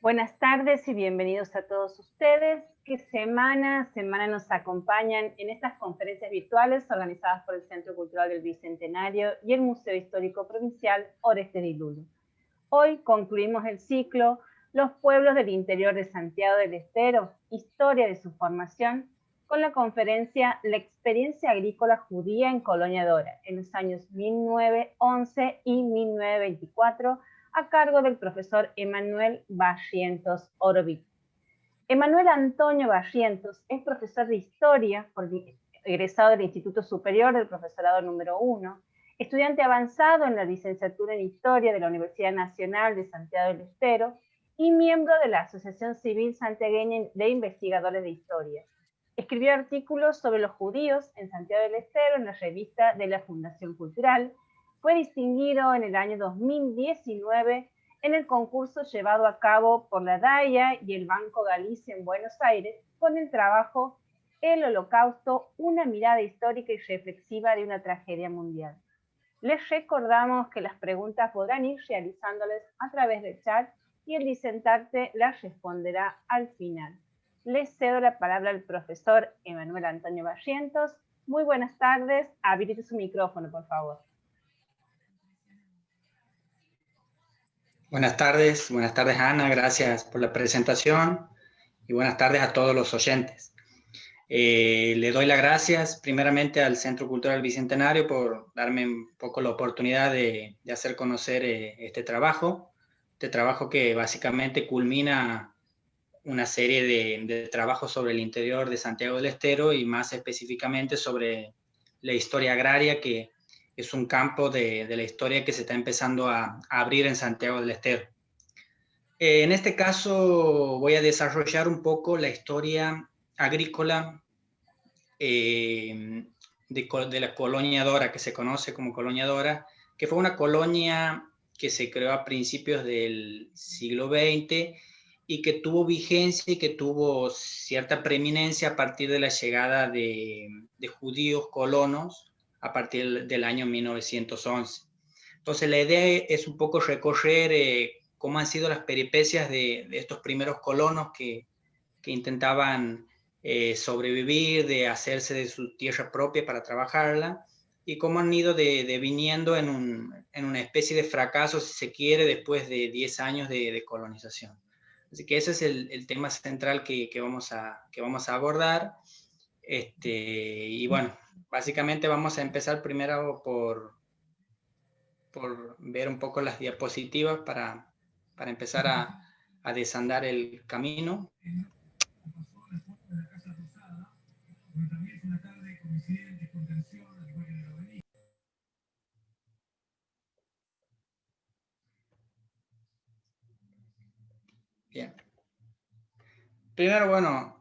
Buenas tardes y bienvenidos a todos ustedes que semana a semana nos acompañan en estas conferencias virtuales organizadas por el Centro Cultural del Bicentenario y el Museo Histórico Provincial Orestes de Lulo. Hoy concluimos el ciclo Los pueblos del interior de Santiago del Estero, historia de su formación, con la conferencia La experiencia agrícola judía en Colonia Dora, en los años 1911 y 1924, a cargo del profesor Emanuel Barrientos Orovitz. Emanuel Antonio Barrientos es profesor de Historia, egresado del Instituto Superior del Profesorado número 1, estudiante avanzado en la licenciatura en Historia de la Universidad Nacional de Santiago del Estero y miembro de la Asociación Civil Santiagueña de Investigadores de Historia. Escribió artículos sobre los judíos en Santiago del Estero en la revista de la Fundación Cultural. Fue distinguido en el año 2019 en el concurso llevado a cabo por la DAIA y el Banco Galicia en Buenos Aires con el trabajo El Holocausto, una mirada histórica y reflexiva de una tragedia mundial. Les recordamos que las preguntas podrán ir realizándoles a través del chat y el discentante las responderá al final. Les cedo la palabra al profesor Emanuel Antonio Barrientos. Muy buenas tardes. Habilite su micrófono, por favor. Buenas tardes Ana, gracias por la presentación y buenas tardes a todos los oyentes. Le doy las gracias primeramente al Centro Cultural Bicentenario por darme un poco la oportunidad de hacer conocer este trabajo que básicamente culmina una serie de trabajos sobre el interior de Santiago del Estero y más específicamente sobre la historia agraria, que es un campo de la historia que se está empezando a abrir en Santiago del Estero. En este caso voy a desarrollar un poco la historia agrícola de la Colonia Dora, que se conoce como Colonia Dora, que fue una colonia que se creó a principios del siglo XX y que tuvo vigencia y que tuvo cierta preeminencia a partir de la llegada de judíos colonos a partir del año 1911. Entonces la idea es un poco recorrer cómo han sido las peripecias de estos primeros colonos que intentaban sobrevivir, de hacerse de su tierra propia para trabajarla, y cómo han ido deviniendo en una especie de fracaso, si se quiere, después de 10 años de colonización. Así que ese es el tema central que vamos a abordar. Y bueno, básicamente vamos a empezar primero por ver un poco las diapositivas para empezar a desandar el camino. Bien. Primero, bueno,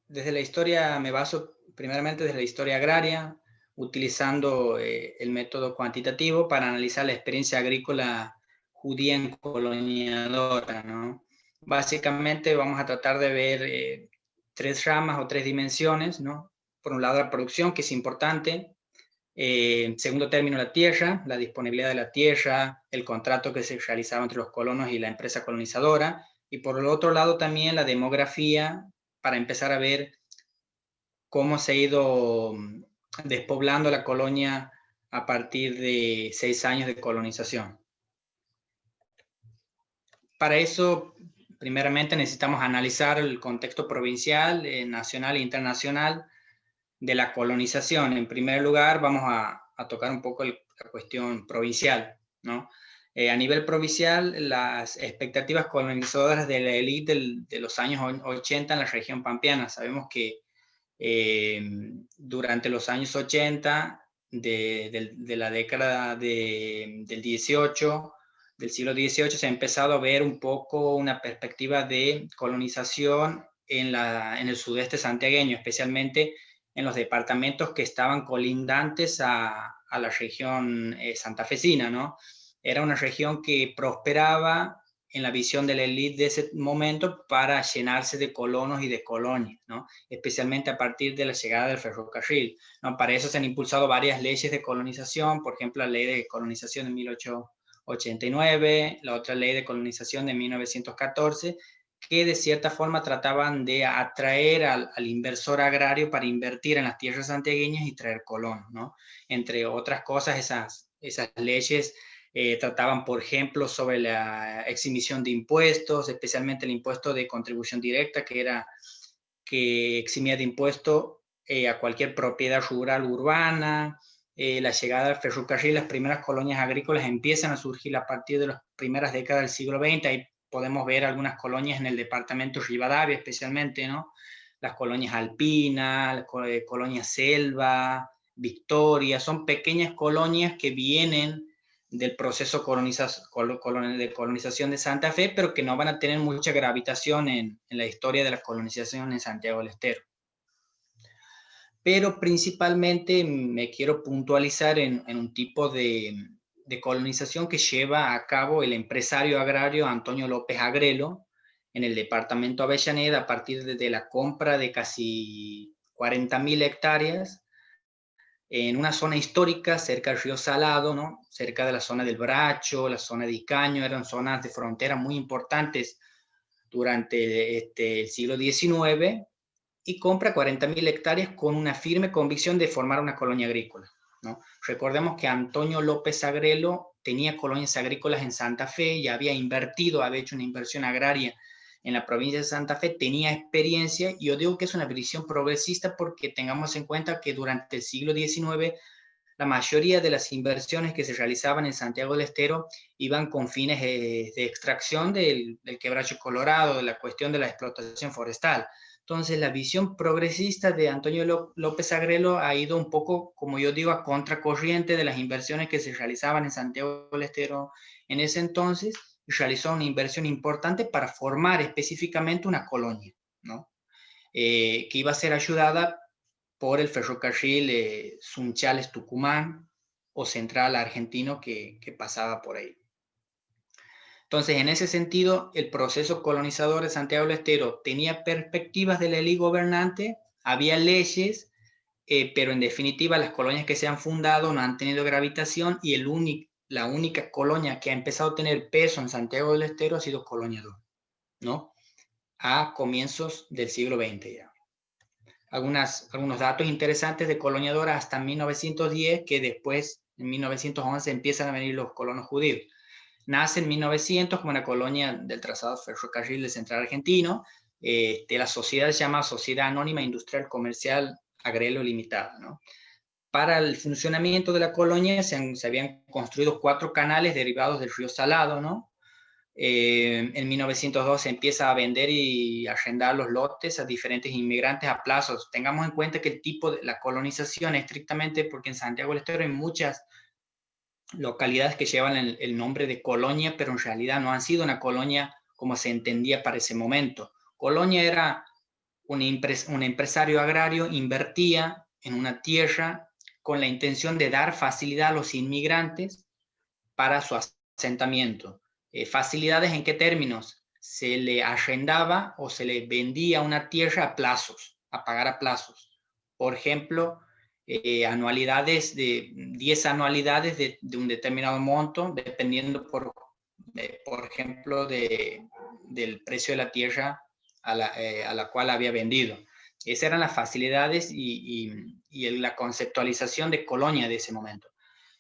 desde la historia me baso primeramente desde la historia agraria, utilizando el método cuantitativo para analizar la experiencia agrícola judía en Colonia Dora, ¿no? Básicamente vamos a tratar de ver tres ramas o tres dimensiones, ¿no? Por un lado la producción, que es importante. En segundo término, la tierra, la disponibilidad de la tierra, el contrato que se realizaba entre los colonos y la empresa colonizadora. Y por el otro lado también la demografía, para empezar a ver cómo se ha ido despoblando la colonia a partir de 6 años de colonización. Para eso, primeramente necesitamos analizar el contexto provincial, nacional e internacional de la colonización. En primer lugar, vamos a tocar un poco la cuestión provincial, ¿no? A nivel provincial, las expectativas colonizadoras de la élite de los años 80 en la región pampeana. Sabemos que durante los años 80 de la década del 18, del siglo XVIII, se ha empezado a ver un poco una perspectiva de colonización en el sudeste santiagueño, especialmente en los departamentos que estaban colindantes a la región santafesina, ¿no? Era una región que prosperaba en la visión de la élite de ese momento para llenarse de colonos y de colonias, ¿no? Especialmente a partir de la llegada del ferrocarril, ¿no? Para eso se han impulsado varias leyes de colonización, por ejemplo, la ley de colonización de 1889, la otra ley de colonización de 1914, que de cierta forma trataban de atraer al inversor agrario para invertir en las tierras santiagueñas y traer colonos, ¿no? Entre otras cosas, esas leyes trataban, por ejemplo, sobre la exhibición de impuestos, especialmente el impuesto de contribución directa, que eximía de impuesto a cualquier propiedad rural urbana. La llegada del ferrocarril, las primeras colonias agrícolas empiezan a surgir a partir de las primeras décadas del siglo XX. Ahí podemos ver algunas colonias en el departamento Rivadavia especialmente, ¿no? Las colonias Alpina, las colonias Selva, Victoria, son pequeñas colonias que vienen del proceso de colonización de Santa Fe, pero que no van a tener mucha gravitación en la historia de la colonización en Santiago del Estero. Pero principalmente me quiero puntualizar en un tipo de colonización que lleva a cabo el empresario agrario Antonio López Agrelo en el departamento Avellaneda a partir de la compra de casi 40.000 hectáreas en una zona histórica cerca del río Salado, ¿no? Cerca de la zona del Bracho, la zona de Icaño, eran zonas de frontera muy importantes durante el siglo XIX, y compra 40.000 hectáreas con una firme convicción de formar una colonia agrícola, ¿no? Recordemos que Antonio López Agrelo tenía colonias agrícolas en Santa Fe y había hecho una inversión agraria en la provincia de Santa Fe, tenía experiencia, y yo digo que es una visión progresista porque tengamos en cuenta que durante el siglo XIX la mayoría de las inversiones que se realizaban en Santiago del Estero iban con fines de extracción del quebracho colorado, de la cuestión de la explotación forestal. Entonces, la visión progresista de Antonio López Agrelo ha ido un poco, como yo digo, a contracorriente de las inversiones que se realizaban en Santiago del Estero en ese entonces, y realizó una inversión importante para formar específicamente una colonia, ¿no? Que iba a ser ayudada por el ferrocarril Sunchales-Tucumán o Central Argentino que pasaba por ahí. Entonces, en ese sentido, el proceso colonizador de Santiago del Estero tenía perspectivas de la élite gobernante, había leyes, pero en definitiva las colonias que se han fundado no han tenido gravitación, y la única colonia que ha empezado a tener peso en Santiago del Estero ha sido Colonia 2, ¿no? A comienzos del siglo XX ya. Algunos datos interesantes de Colonia Dora hasta 1910, que después en 1911 empiezan a venir los colonos judíos. Nace en 1900 como una colonia del trazado ferrocarril del Central Argentino. La sociedad se llama Sociedad Anónima Industrial Comercial Agrelo Limitada, ¿no? Para el funcionamiento de la colonia se habían construido 4 canales derivados del río Salado, ¿no? En 1902 se empieza a vender y arrendar los lotes a diferentes inmigrantes a plazos. Tengamos en cuenta que el tipo de la colonización estrictamente, porque en Santiago del Estero hay muchas localidades que llevan el nombre de colonia, pero en realidad no han sido una colonia como se entendía para ese momento. Colonia era un empresario agrario, invertía en una tierra con la intención de dar facilidad a los inmigrantes para su asentamiento. ¿Facilidades en qué términos? Se le arrendaba o se le vendía una tierra a plazos, a pagar a plazos. Por ejemplo, anualidades de 10 anualidades de un determinado monto, dependiendo, por ejemplo, del precio de la tierra a la cual había vendido. Esas eran las facilidades y la conceptualización de colonia de ese momento.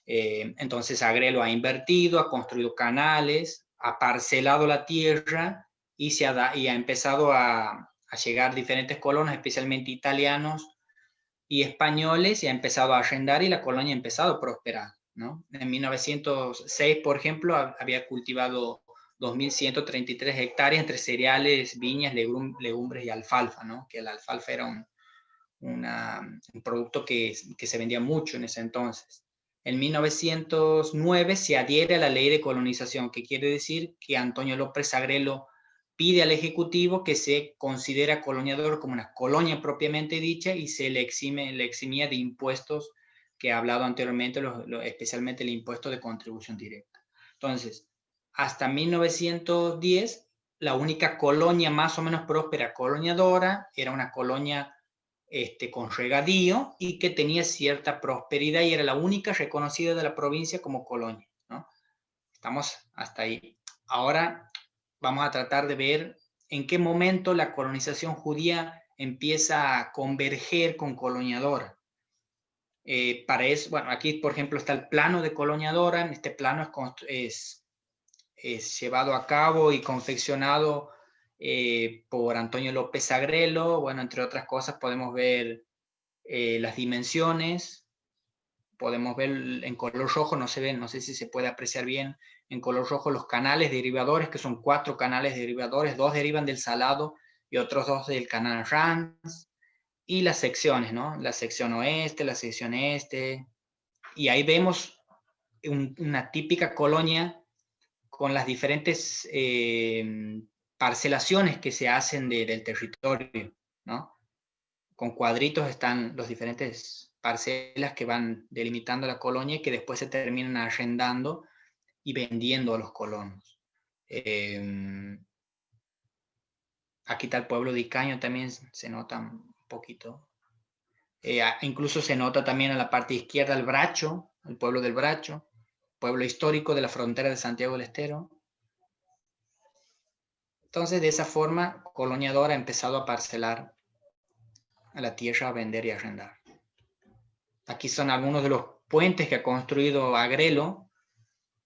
Entonces Agrelo ha invertido, ha construido canales, ha parcelado la tierra y ha empezado a llegar diferentes colonos, especialmente italianos y españoles, y ha empezado a arrendar, y la colonia ha empezado a prosperar, ¿no? En 1906, por ejemplo, había cultivado 2.133 hectáreas entre cereales, viñas, legumbres y alfalfa, ¿no? Que la alfalfa era un producto que se vendía mucho en ese entonces. En 1909 se adhiere a la ley de colonización, que quiere decir que Antonio López Agrelo pide al Ejecutivo que se considera coloniador como una colonia propiamente dicha, y se le eximía de impuestos que he hablado anteriormente, especialmente el impuesto de contribución directa. Entonces, hasta 1910, la única colonia más o menos próspera, Colonia Dora, era una colonia con regadío y que tenía cierta prosperidad, y era la única reconocida de la provincia como colonia, ¿no? Estamos hasta ahí. Ahora vamos a tratar de ver en qué momento la colonización judía empieza a converger con coloniadora. Para eso, bueno, aquí por ejemplo está el plano de coloniadora. Este plano es llevado a cabo y confeccionado por Antonio López Agrelo. Bueno, entre otras cosas podemos ver las dimensiones, podemos ver en color rojo, no se ven, no sé si se puede apreciar bien, en color rojo los canales derivadores, que son 4 canales derivadores, 2 derivan del Salado y otros 2 del canal Rans, y las secciones, ¿no? La sección oeste, la sección este, y ahí vemos una típica colonia con las diferentes parcelaciones que se hacen del territorio, ¿no? Con cuadritos están los diferentes parcelas que van delimitando la colonia y que después se terminan arrendando y vendiendo a los colonos. Aquí está el pueblo de Icaño, también se nota un poquito. Incluso se nota también en la parte izquierda el Bracho, el pueblo del Bracho, pueblo histórico de la frontera de Santiago del Estero. Entonces, de esa forma, Coloniadora ha empezado a parcelar a la tierra, a vender y a arrendar. Aquí son algunos de los puentes que ha construido Agrelo.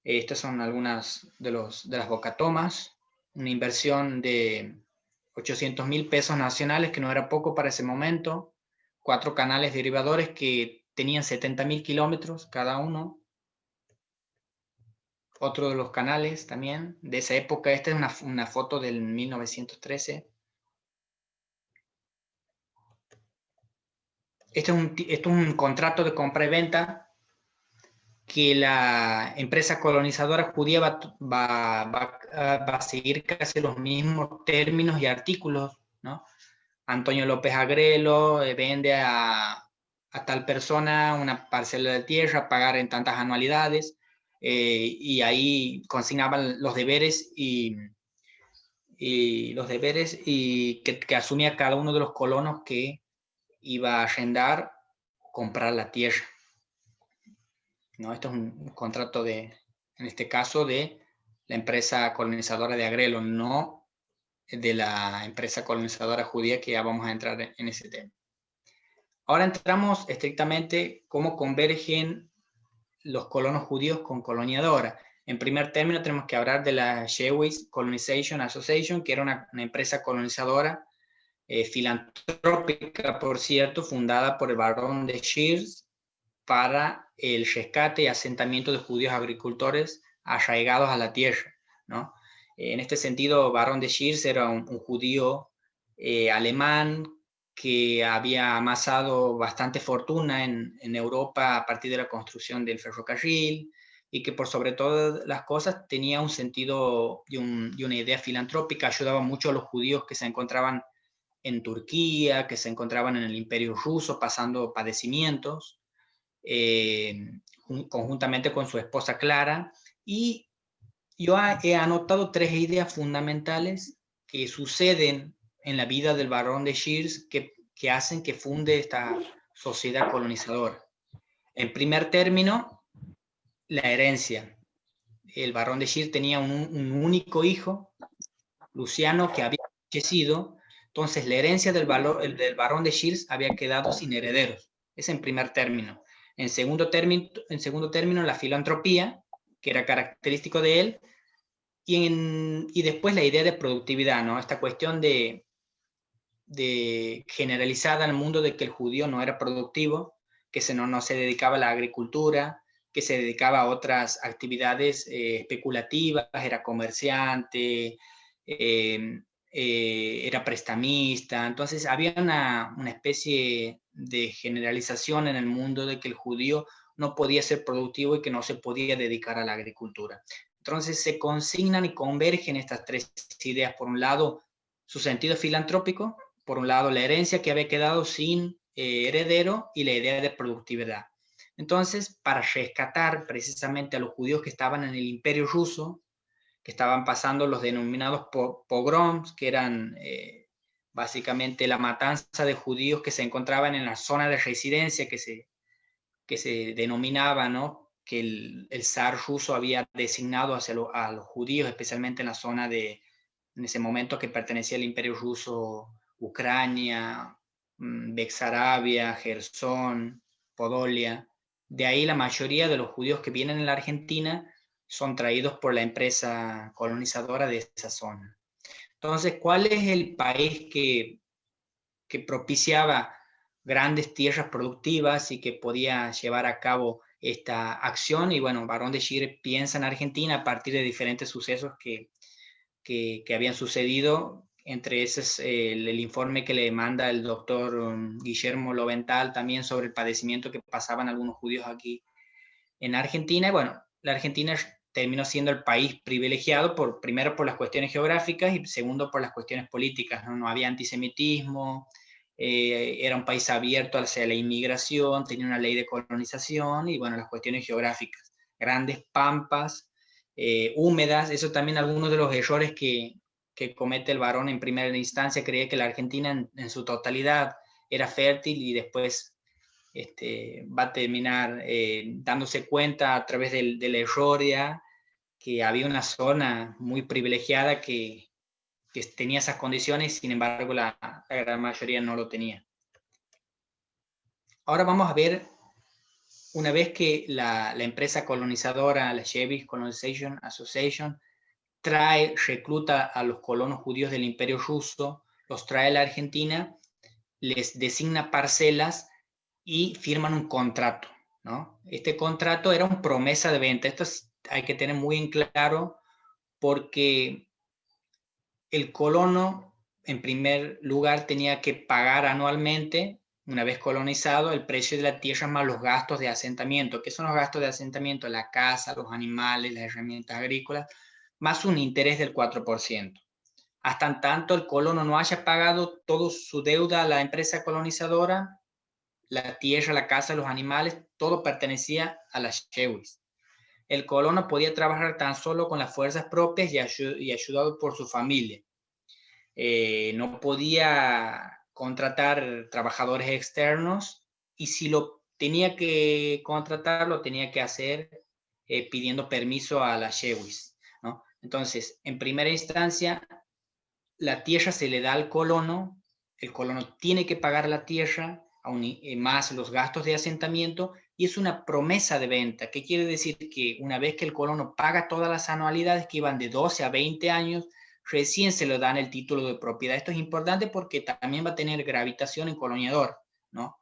Estas son algunas de las bocatomas, una inversión de 800.000 pesos nacionales, que no era poco para ese momento, 4 canales derivadores que tenían 70.000 kilómetros cada uno. Otro de los canales también de esa época, esta es una foto del 1913. Esto es un contrato de compra y venta que la empresa colonizadora judía va a seguir casi los mismos términos y artículos, ¿no? Antonio López Agrelo vende a tal persona una parcela de tierra, pagar en tantas anualidades, y ahí consignaban los deberes y que asumía cada uno de los colonos que iba a arrendar, comprar la tierra, ¿no? Esto es un contrato en este caso, de la empresa colonizadora de Agrelo, no de la empresa colonizadora judía, que ya vamos a entrar en ese tema. Ahora entramos estrictamente cómo convergen los colonos judíos con coloniadora. En primer término tenemos que hablar de la Jewish Colonization Association, que era una empresa colonizadora filantrópica, por cierto, fundada por el barón de Shears para el rescate y asentamiento de judíos agricultores arraigados a la tierra, ¿no? En este sentido, barón de Shears era un judío alemán que había amasado bastante fortuna en Europa a partir de la construcción del ferrocarril, y que por sobre todas las cosas tenía un sentido y una idea filantrópica. Ayudaba mucho a los judíos que se encontraban en Turquía, que se encontraban en el Imperio Ruso pasando padecimientos, conjuntamente con su esposa Clara. Y yo he anotado 3 ideas fundamentales que suceden en la vida del barón de Shears que hacen que funde esta sociedad colonizadora. En primer término, la herencia. El barón de Shears tenía un único hijo, Luciano, que había fallecido. Entonces la herencia del barón de Shears había quedado sin herederos. Es en primer término. En segundo término, la filantropía, que era característico de él, y después la idea de productividad, ¿no? Esta cuestión de generalizada en el mundo de que el judío no era productivo, que no se dedicaba a la agricultura, que se dedicaba a otras actividades especulativas, era comerciante, era prestamista. Entonces había una especie de generalización en el mundo de que el judío no podía ser productivo y que no se podía dedicar a la agricultura. Entonces se consignan y convergen estas 3 ideas. Por un lado, su sentido filantrópico; por un lado, la herencia, que había quedado sin heredero; y la idea de productividad. Entonces, para rescatar precisamente a los judíos que estaban en el Imperio Ruso, que estaban pasando los denominados pogroms, que eran básicamente la matanza de judíos que se encontraban en la zona de residencia que se denominaba, ¿no?, que el zar ruso había designado a los judíos, especialmente en la zona de en ese momento que pertenecía al Imperio Ruso, Ucrania, Bexarabia, Jersón, Podolia. De ahí la mayoría de los judíos que vienen en la Argentina son traídos por la empresa colonizadora de esa zona. Entonces, ¿cuál es el país que propiciaba grandes tierras productivas y que podía llevar a cabo esta acción? Y bueno, Barón de Chire piensa en Argentina a partir de diferentes sucesos que habían sucedido, entre esos el informe que le manda el doctor Guillermo Lovental también sobre el padecimiento que pasaban algunos judíos aquí en Argentina. Y bueno, la Argentina terminó siendo el país privilegiado, primero por las cuestiones geográficas y segundo por las cuestiones políticas, ¿no? No había antisemitismo, era un país abierto hacia la inmigración, tenía una ley de colonización y bueno, las cuestiones geográficas, grandes pampas, húmedas. Eso también algunos de los errores que comete el Barón en primera instancia. Creía que la Argentina en su totalidad era fértil y después va a terminar dándose cuenta a través del error ya que había una zona muy privilegiada que tenía esas condiciones, sin embargo la gran mayoría no lo tenía. Ahora vamos a ver, una vez que la empresa colonizadora, la Jewish Colonization Association, recluta a los colonos judíos del Imperio Ruso, los trae a la Argentina, les designa parcelas y firman un contrato, ¿no? Este contrato era una promesa de venta. Esto hay que tener muy en claro porque el colono, en primer lugar, tenía que pagar anualmente, una vez colonizado, el precio de la tierra más los gastos de asentamiento. ¿Qué son los gastos de asentamiento? La casa, los animales, las herramientas agrícolas, más un interés del 4%. Hasta tanto el colono no haya pagado toda su deuda a la empresa colonizadora, la tierra, la casa, los animales, todo pertenecía a las Jewish. El colono podía trabajar tan solo con las fuerzas propias y ayudado por su familia. No podía contratar trabajadores externos y si lo tenía que contratar, lo tenía que hacer pidiendo permiso a las Jewish, ¿no? Entonces, en primera instancia, la tierra se le da al colono, el colono tiene que pagar la tierra, más los gastos de asentamiento, y es una promesa de venta. ¿Qué quiere decir? Que una vez que el colono paga todas las anualidades, que iban de 12 a 20 años, recién se le dan el título de propiedad. Esto es importante porque también va a tener gravitación en coloniador, ¿no?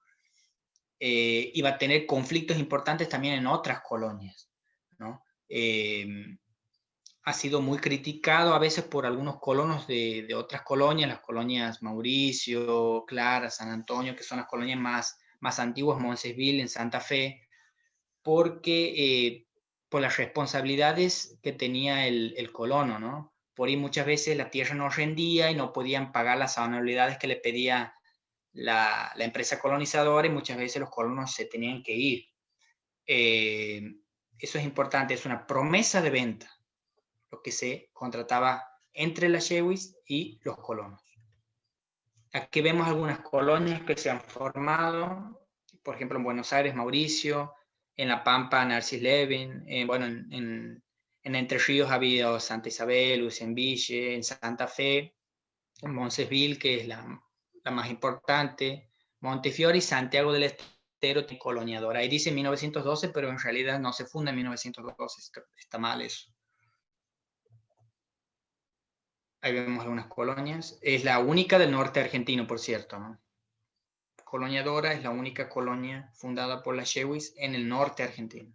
Y va a tener conflictos importantes también en otras colonias, ¿no? Ha sido muy criticado a veces por algunos colonos de otras colonias, las colonias Mauricio, Clara, San Antonio, que son las colonias más antiguas, Moncesville, en Santa Fe, porque por las responsabilidades que tenía el colono, ¿no? Por ahí muchas veces la tierra no rendía y no podían pagar las anualidades que le pedía la empresa colonizadora y muchas veces los colonos se tenían que ir. Eso es importante, es una promesa de venta lo que se contrataba entre las Jewish y los colonos. Aquí vemos algunas colonias que se han formado, por ejemplo en Buenos Aires, Mauricio, en La Pampa, Narcis Levin, bueno, en Entre Ríos ha habido Santa Isabel, Ucenville, en Santa Fe, en Moncesville, que es la más importante, Montefiore y Santiago del Estero, coloniadora. Ahí dice 1912, pero en realidad no se funda en 1912, está mal eso. Ahí vemos algunas colonias. Es la única del norte argentino, por cierto, ¿no? Colonia Dora es la única colonia fundada por las Jewish en el norte argentino.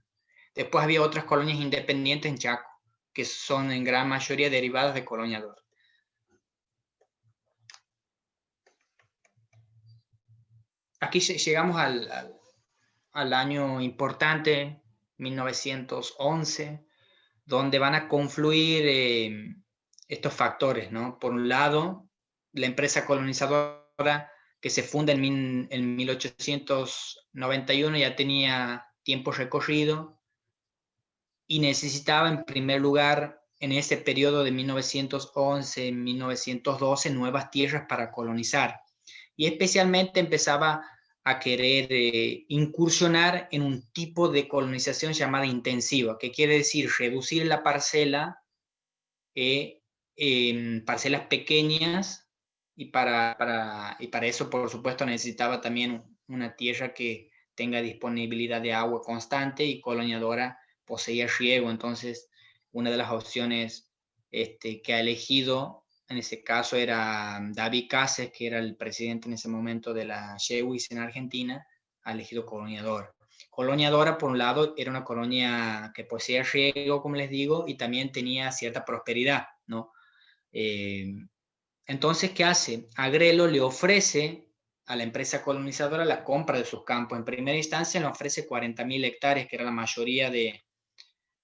Después había otras colonias independientes en Chaco, que son en gran mayoría derivadas de Colonia Dora. Aquí llegamos al año importante, 1911, donde van a confluir estos factores, ¿no? Por un lado, la empresa colonizadora que se funda en 1891 ya tenía tiempo recorrido y necesitaba en primer lugar en ese periodo de 1911-1912 nuevas tierras para colonizar y especialmente empezaba a querer incursionar en un tipo de colonización llamada intensiva, que quiere decir reducir la parcela parcelas pequeñas, y para eso, por supuesto, necesitaba también una tierra que tenga disponibilidad de agua constante, y Colonia Dora poseía riego. Entonces, una de las opciones que ha elegido en ese caso era David Cases, que era el presidente en ese momento de la Shewis en Argentina, ha elegido Colonia Dora. Colonia Dora, por un lado, era una colonia que poseía riego, como les digo, y también tenía cierta prosperidad, ¿no? Entonces, ¿qué hace? Agrelo le ofrece a la empresa colonizadora la compra de sus campos. En primera instancia le ofrece 40.000 hectáreas, que era la mayoría de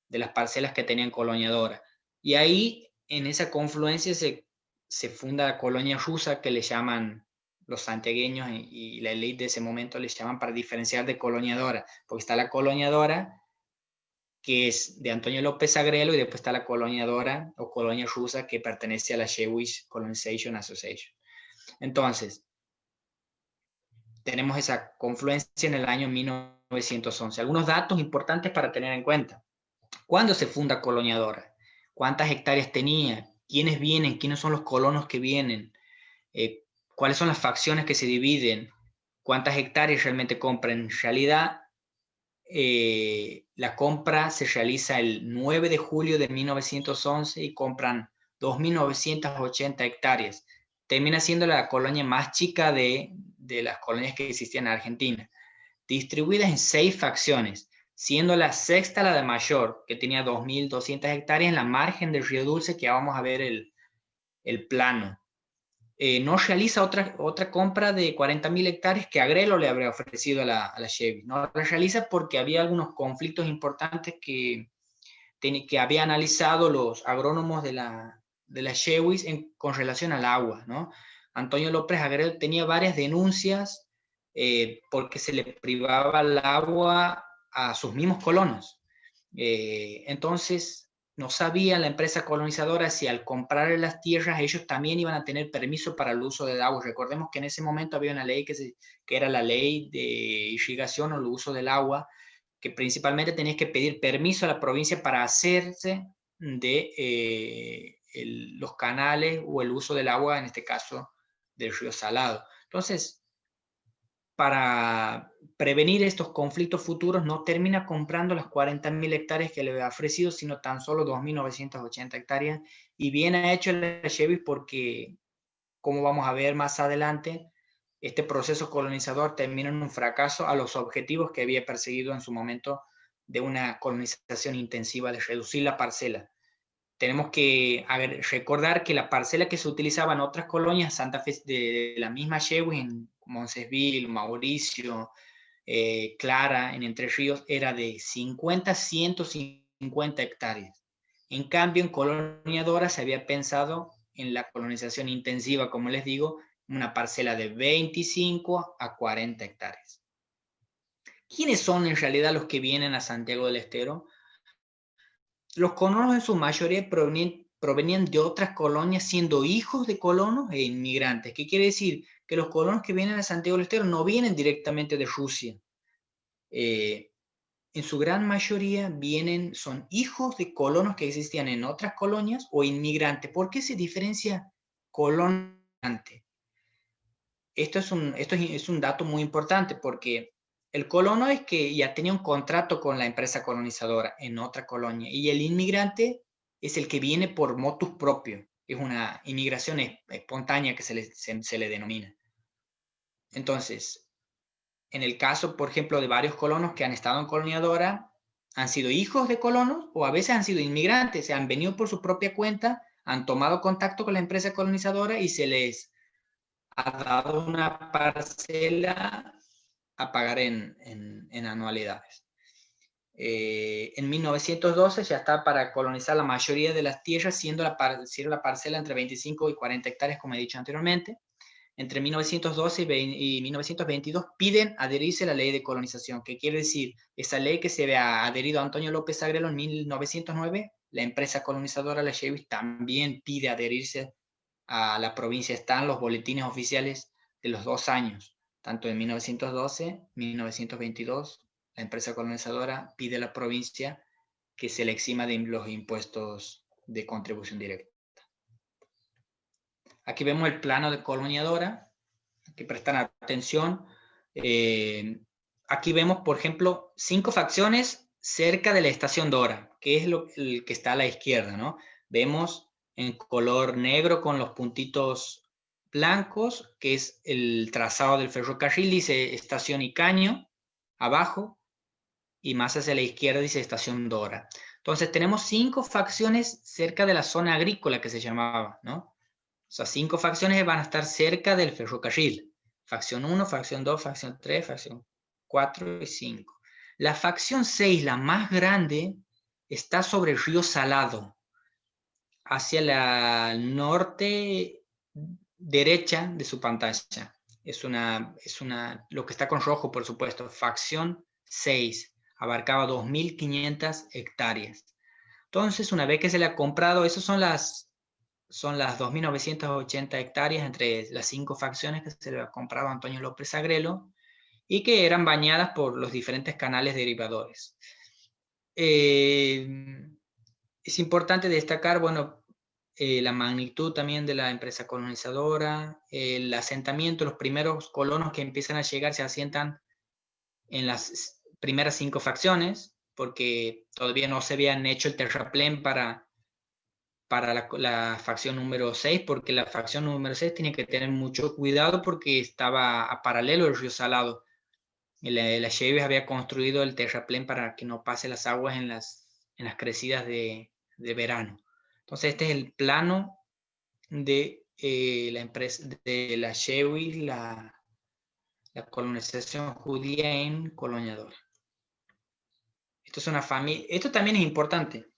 las parcelas que tenían Colonia Dora. Y ahí, en esa confluencia, se funda la colonia rusa, que le llaman los santiagueños y la élite de ese momento le llaman, para diferenciar de Colonia Dora, porque está la Colonia Dora, que es de Antonio López Agrelo, y después está la Colonia Dora o Colonia Rusa, que pertenece a la Jewish Colonization Association. Entonces, tenemos esa confluencia en el año 1911. Algunos datos importantes para tener en cuenta. ¿Cuándo se funda Colonia Dora? ¿Cuántas hectáreas tenía? ¿Quiénes vienen? ¿Quiénes son los colonos que vienen? ¿Cuáles son las facciones que se dividen? ¿Cuántas hectáreas realmente compran? En realidad, la compra se realiza el 9 de julio de 1911 y compran 2.980 hectáreas. Termina siendo la colonia más chica de las colonias que existían en Argentina, distribuidas en 6 facciones, siendo la sexta la de mayor, que tenía 2.200 hectáreas en la margen del Río Dulce, que ya vamos a ver el plano. No realiza otra compra de 40.000 hectáreas que Agrelo le habría ofrecido a la Chevy. No la realiza porque había algunos conflictos importantes que había analizado los agrónomos de la Chewis con relación al agua, ¿no? Antonio López Agrelo tenía varias denuncias porque se le privaba el agua a sus mismos colonos. Entonces, no sabía la empresa colonizadora si al comprar las tierras ellos también iban a tener permiso para el uso del agua. Recordemos que en ese momento había una ley que era la ley de irrigación o el uso del agua, que principalmente tenías que pedir permiso a la provincia para hacerse de los canales o el uso del agua, en este caso del río Salado. Entonces, para prevenir estos conflictos futuros, no termina comprando las 40.000 hectáreas que le había ofrecido, sino tan solo 2.980 hectáreas. Y bien ha hecho el Chevy porque, como vamos a ver más adelante, este proceso colonizador termina en un fracaso a los objetivos que había perseguido en su momento de una colonización intensiva, de reducir la parcela. Tenemos que recordar que la parcela que se utilizaba en otras colonias, Santa Fe, de la misma Chewis, en Moncesville, Mauricio, Clara, en Entre Ríos, era de 50 a 150 hectáreas. En cambio, en Colonia Dora se había pensado en la colonización intensiva, como les digo, una parcela de 25 a 40 hectáreas. ¿Quiénes son en realidad los que vienen a Santiago del Estero? Los colonos en su mayoría provenían de otras colonias, siendo hijos de colonos e inmigrantes. ¿Qué quiere decir? Que los colonos que vienen a Santiago del Estero no vienen directamente de Rusia. En su gran mayoría son hijos de colonos que existían en otras colonias o inmigrantes. ¿Por qué se diferencia colonante? Esto es un dato muy importante, porque el colono es que ya tenía un contrato con la empresa colonizadora en otra colonia, y el inmigrante es el que viene por motus propio. Es una inmigración espontánea que se le denomina. Entonces, en el caso, por ejemplo, de varios colonos que han estado en Colonia Dora, han sido hijos de colonos o a veces han sido inmigrantes, se han venido por su propia cuenta, han tomado contacto con la empresa colonizadora y se les ha dado una parcela a pagar en anualidades. En 1912 ya está para colonizar la mayoría de las tierras, siendo la parcela entre 25 y 40 hectáreas, como he dicho anteriormente. Entre 1912 y 1922 piden adherirse a la ley de colonización, que quiere decir, esa ley que se había adherido a Antonio López Agrelo en 1909, la empresa colonizadora, la Chevy, también pide adherirse a la provincia. Están los boletines oficiales de los 2 años, tanto en 1912, 1922, la empresa colonizadora pide a la provincia que se le exima de los impuestos de contribución directa. Aquí vemos el plano de Colonia Dora, que prestan atención. Aquí vemos, por ejemplo, 5 facciones cerca de la estación Dora, que es el que está a la izquierda, ¿no? Vemos en color negro con los puntitos blancos, que es el trazado del ferrocarril, dice estación Icaño, abajo, y más hacia la izquierda dice estación Dora. Entonces tenemos 5 facciones cerca de la zona agrícola que se llamaba, ¿no? O sea, 5 facciones van a estar cerca del ferrocarril. Facción 1, facción 2, facción 3, facción 4 y 5. La facción 6, la más grande, está sobre el río Salado, hacia la norte derecha de su pantalla. Lo que está con rojo, por supuesto, facción 6, abarcaba 2.500 hectáreas. Entonces, una vez que se le ha comprado, esas son las 2.980 hectáreas entre las 5 facciones que se le ha comprado a Antonio López Agrelo y que eran bañadas por los diferentes canales derivadores. Es importante destacar, bueno, la magnitud también de la empresa colonizadora, el asentamiento, los primeros colonos que empiezan a llegar se asientan en las primeras 5 facciones, porque todavía no se habían hecho el terraplén para la facción número 6, porque la facción número 6 tiene que tener mucho cuidado porque estaba a paralelo del río Salado. La Cheves había construido el terraplén para que no pase las aguas en las crecidas de verano. Entonces este es el plano de la empresa de la Cheves, la colonización judía en Colonia Dora. Esto es una familia. Esto también es importante.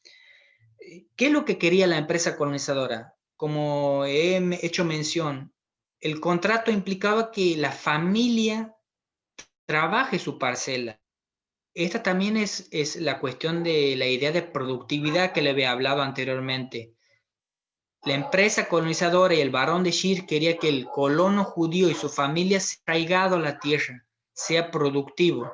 ¿Qué es lo que quería la empresa colonizadora? Como he hecho mención, el contrato implicaba que la familia trabaje su parcela. Esta también es la cuestión de la idea de productividad que le había hablado anteriormente. La empresa colonizadora y el barón de Shir quería que el colono judío y su familia sea arraigado a la tierra, sea productivo,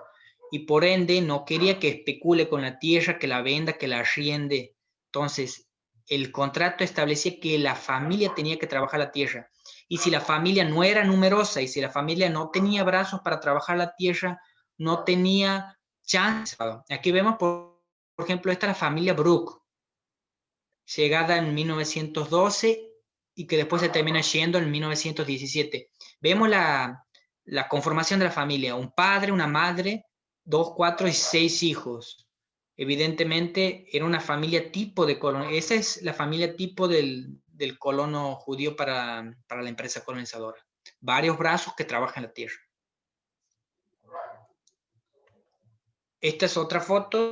y por ende no quería que especule con la tierra, que la venda, que la arriende. Entonces, el contrato establecía que la familia tenía que trabajar la tierra. Y si la familia no era numerosa y si la familia no tenía brazos para trabajar la tierra, no tenía chance. Aquí vemos, por ejemplo, esta es la familia Brook, llegada en 1912 y que después se termina yendo en 1917. Vemos la conformación de la familia, un padre, una madre, 2, 4 y 6 hijos. Evidentemente era una familia tipo de colono. Esa es la familia tipo del colono judío para la empresa colonizadora. Varios brazos que trabajan la tierra. Esta es otra foto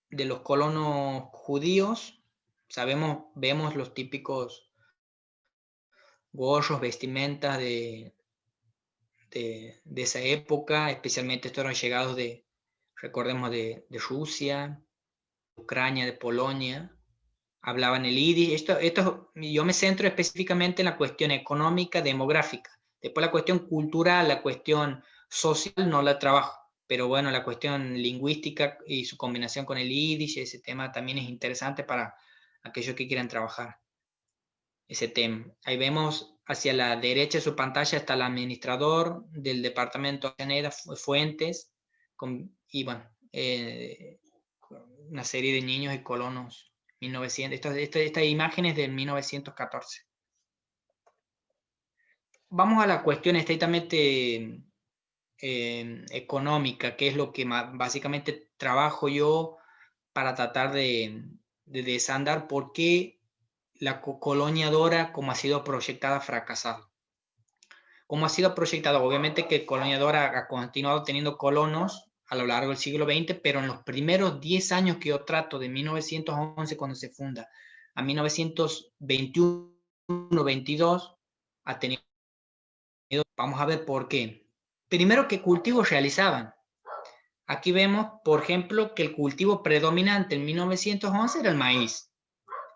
de los colonos judíos. Vemos los típicos gorros, vestimentas de esa época, especialmente estos eran llegados recordemos, de Rusia, Ucrania, de Polonia, hablaban el yiddish. Yo me centro específicamente en la cuestión económica, demográfica. Después la cuestión cultural, la cuestión social no la trabajo, pero bueno, la cuestión lingüística y su combinación con el yiddish, ese tema también es interesante para aquellos que quieran trabajar ese tema. Ahí vemos hacia la derecha de su pantalla está el administrador del departamento de Avellaneda, Fuentes, y bueno, una serie de niños y colonos. 1900, esta imagen es de 1914. Vamos a la cuestión estrictamente económica, que es lo que básicamente trabajo yo para tratar de desandar por qué la colonia Dora, como ha sido proyectada, ha fracasado. Como ha sido proyectado, obviamente que Colonia Dora ha continuado teniendo colonos a lo largo del siglo XX, pero en los primeros 10 años que yo trato, de 1911 cuando se funda, a 1921-22, ha tenido, vamos a ver por qué. Primero, ¿qué cultivos realizaban? Aquí vemos, por ejemplo, que el cultivo predominante en 1911 era el maíz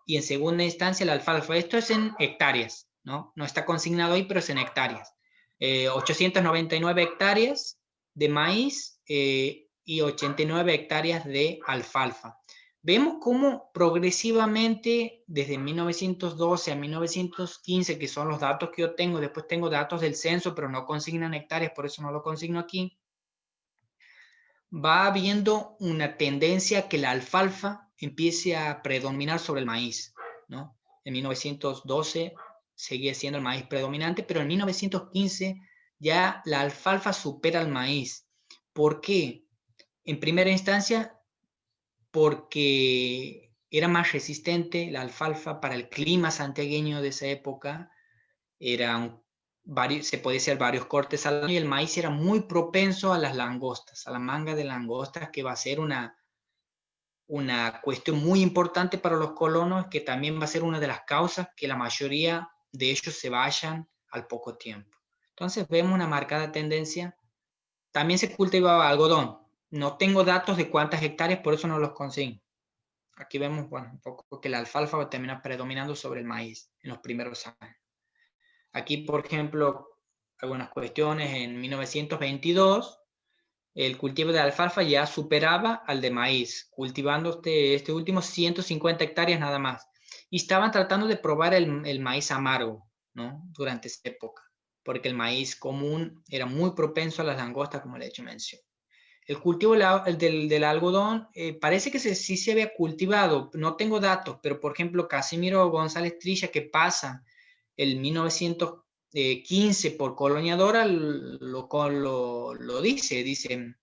y en segunda instancia la alfalfa. Esto es en hectáreas, ¿no? No está consignado ahí, pero es en hectáreas. 899 hectáreas de maíz y 89 hectáreas de alfalfa. vemos cómo progresivamente, desde 1912 a 1915, que son los datos que yo tengo, después tengo datos del censo, pero no consignan hectáreas, por eso no lo consigno aquí, va habiendo una tendencia a que la alfalfa empiece a predominar sobre el maíz, ¿no? En 1912 seguía siendo el maíz predominante, pero en 1915 ya la alfalfa supera al maíz. ¿Por qué? En primera instancia, porque era más resistente la alfalfa para el clima santiagueño de esa época, se podía hacer varios cortes al año, y el maíz era muy propenso a las langostas, a la manga de langostas, que va a ser una cuestión muy importante para los colonos, que también va a ser una de las causas que la mayoría de ellos se vayan al poco tiempo. Entonces vemos una marcada tendencia. También se cultivaba algodón. No tengo datos de cuántas hectáreas, por eso no los consigo. Aquí vemos, bueno, un poco que la alfalfa va a terminar predominando sobre el maíz en los primeros años. Aquí, por ejemplo, algunas cuestiones. En 1922, el cultivo de alfalfa ya superaba al de maíz, cultivando este último 150 hectáreas nada más. Y estaban tratando de probar el maíz amargo, ¿no? Durante esa época, porque el maíz común era muy propenso a las langostas, como le he hecho mención. El cultivo del algodón parece que sí se había cultivado, no tengo datos, pero por ejemplo Casimiro González Trilla, que pasa el 1915 por Colonia Dora, lo dice,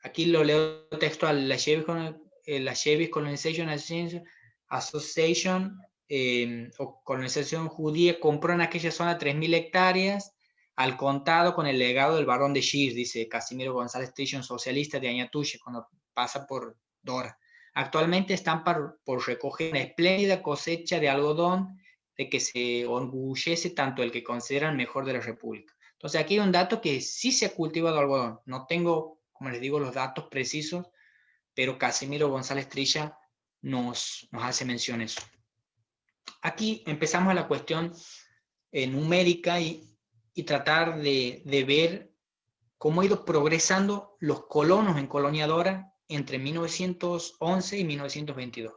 aquí lo leo textual: la Jewish Colonization Association o colonización judía compró en aquella zona 3.000 hectáreas al contado con el legado del barón de Shir, dice Casimiro González Trilla, socialista de Añatuche, cuando pasa por Dora. Actualmente están por recoger una espléndida cosecha de algodón, de que se orgullece tanto el que consideran mejor de la República. Entonces aquí hay un dato que sí se ha cultivado algodón. No tengo, como les digo, los datos precisos, pero Casimiro González Trilla nos hace mención eso. Aquí empezamos a la cuestión numérica y tratar de ver cómo ha ido progresando los colonos en Colonia Dora entre 1911 y 1922.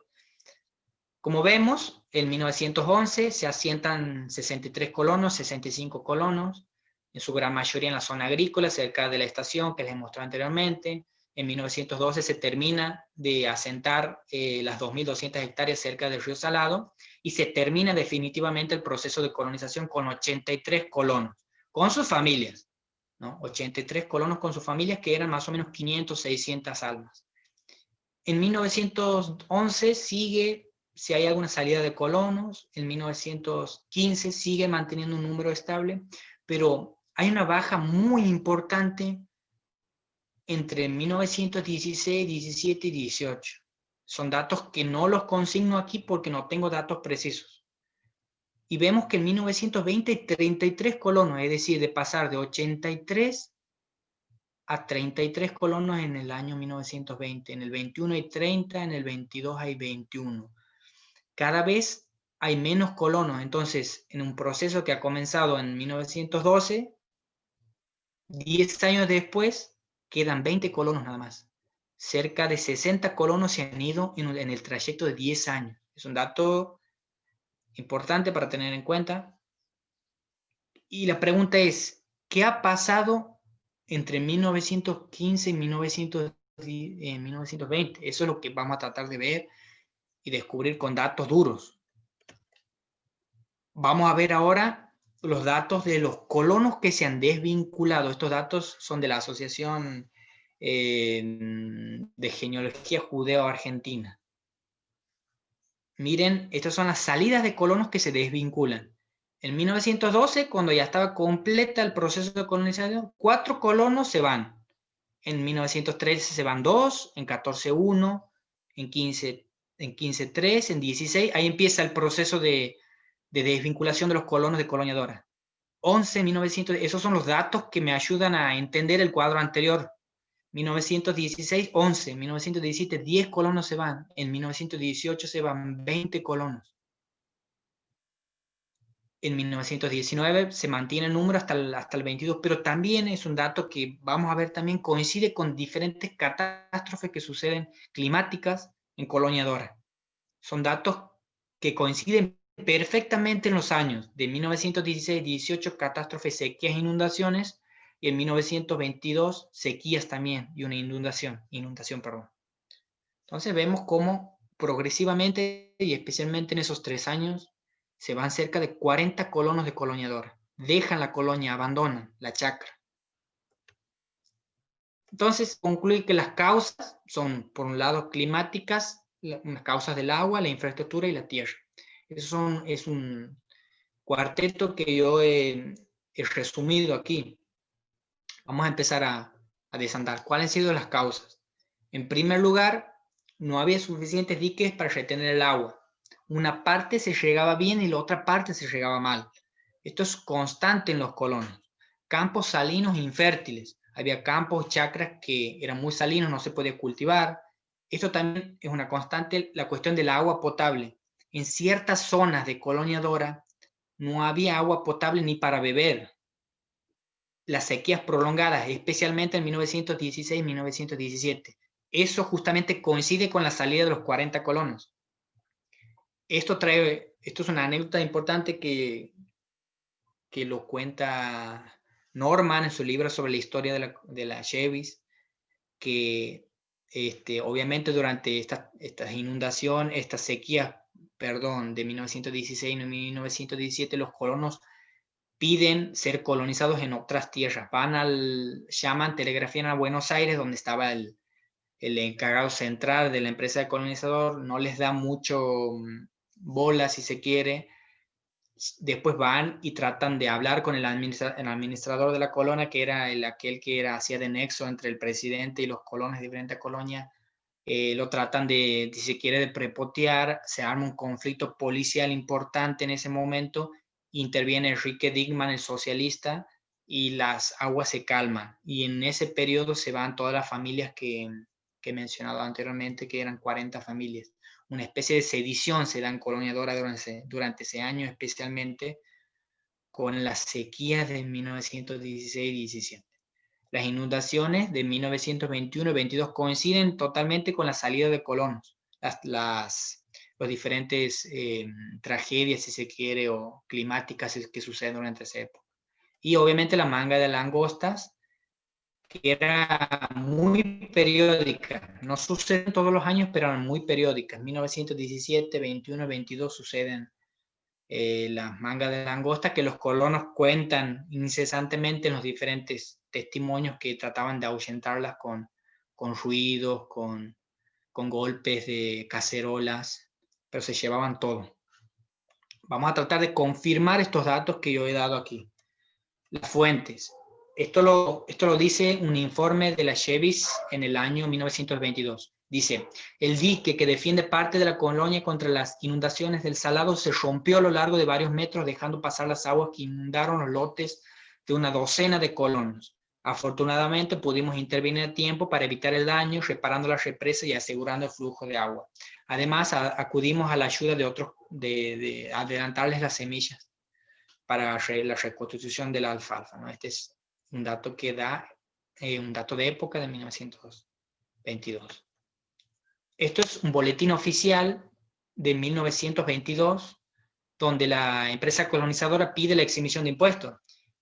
Como vemos, en 1911 se asientan 63 colonos, 65 colonos, en su gran mayoría en la zona agrícola, cerca de la estación que les mostré anteriormente. En 1912 se termina de asentar las 2.200 hectáreas cerca del río Salado, y se termina definitivamente el proceso de colonización con 83 colonos, con sus familias, ¿no? 83 colonos con sus familias, que eran más o menos 500, 600 almas. En 1911 si hay alguna salida de colonos, en 1915 sigue manteniendo un número estable, pero hay una baja muy importante entre 1916, 17 y 18. Son datos que no los consigno aquí porque no tengo datos precisos. Y vemos que en 1920 hay 33 colonos, es decir, de pasar de 83 a 33 colonos en el año 1920. En el 21 hay 30, en el 22 hay 21. Cada vez hay menos colonos. Entonces, en un proceso que ha comenzado en 1912, 10 años después, quedan 20 colonos nada más. Cerca de 60 colonos se han ido en el trayecto de 10 años. Es un dato importante para tener en cuenta. Y la pregunta es, ¿qué ha pasado entre 1915 y 1920? Eso es lo que vamos a tratar de ver y descubrir con datos duros. Vamos a ver ahora los datos de los colonos que se han desvinculado. Estos datos son de la Asociación de Genealogía Judeo-Argentina. Miren, estas son las salidas de colonos que se desvinculan. En 1912, cuando ya estaba completa el proceso de colonización, 4 colonos se van. En 1913 se van 2, en 14 1, en 15 3, en 16. Ahí empieza el proceso de desvinculación de los colonos de Colonia Dora. 11, 1900, esos son los datos que me ayudan a entender el cuadro anterior. 1916, 11, 1917, 10 colonos se van, en 1918 se van 20 colonos. En 1919 se mantiene el número hasta el 22, pero también es un dato que vamos a ver también coincide con diferentes catástrofes que suceden climáticas en Colonia Dora. Son datos que coinciden perfectamente en los años de 1916-18, catástrofes, sequías, inundaciones, y en 1922, sequías también, y una inundación. Entonces vemos cómo progresivamente, y especialmente en esos 3 años, se van cerca de 40 colonos de Colonia Dora. Dejan la colonia, abandonan la chacra. Entonces concluye que las causas son, por un lado, climáticas, las causas del agua, la infraestructura y la tierra. Es un cuarteto que yo he resumido aquí. Vamos a empezar a desandar. ¿Cuáles han sido las causas? En primer lugar, no había suficientes diques para retener el agua. Una parte se regaba bien y la otra parte se regaba mal. Esto es constante en los colonos. Campos salinos infértiles. Había campos, chacras que eran muy salinos, no se podía cultivar. Esto también es una constante, la cuestión del agua potable. En ciertas zonas de Colonia Dora no había agua potable ni para beber. Las sequías prolongadas, especialmente en 1916-1917. Eso justamente coincide con la salida de los 40 colonos. Esto es una anécdota importante que lo cuenta Norman en su libro sobre la historia de la Chevis, que obviamente durante estas inundaciones, estas sequías, de 1916 y 1917, los colonos piden ser colonizados en otras tierras. Telegrafían a Buenos Aires, donde estaba el encargado central de la empresa de colonizador, no les da mucho bola, si se quiere. Después van y tratan de hablar con el administrador de la colonia, que era aquel que hacía de nexo entre el presidente y los colonos de diferentes colonias. Lo tratan si se quiere, de prepotear. Se arma un conflicto policial importante en ese momento. Interviene Enrique Digman, el socialista, y las aguas se calman. Y en ese periodo se van todas las familias que he mencionado anteriormente, que eran 40 familias. Una especie de sedición se da en Colonia Dora durante ese año, especialmente con las sequías de 1916-17. Las inundaciones de 1921 y 22 coinciden totalmente con la salida de colonos. Los diferentes tragedias, si se quiere, o climáticas que suceden durante esa época. Y obviamente la manga de langostas, que era muy periódica. No suceden todos los años, pero eran muy periódicas. En 1917, 21, 22 suceden las mangas de langosta, que los colonos cuentan incesantemente en los diferentes testimonios, que trataban de ahuyentarlas con ruidos, con golpes de cacerolas, pero se llevaban todo. Vamos a tratar de confirmar estos datos que yo he dado aquí. Las fuentes. Esto lo dice un informe de la Chevis en el año 1922. Dice: el dique que defiende parte de la colonia contra las inundaciones del Salado se rompió a lo largo de varios metros, dejando pasar las aguas que inundaron los lotes de una docena de colonos. Afortunadamente pudimos intervenir a tiempo para evitar el daño, reparando la represa y asegurando el flujo de agua. Además, acudimos a la ayuda de adelantarles las semillas para la reconstitución de la alfalfa, ¿no? Este es un dato que da, un dato de época de 1922. Esto es un boletín oficial de 1922, donde la empresa colonizadora pide la exhibición de impuestos,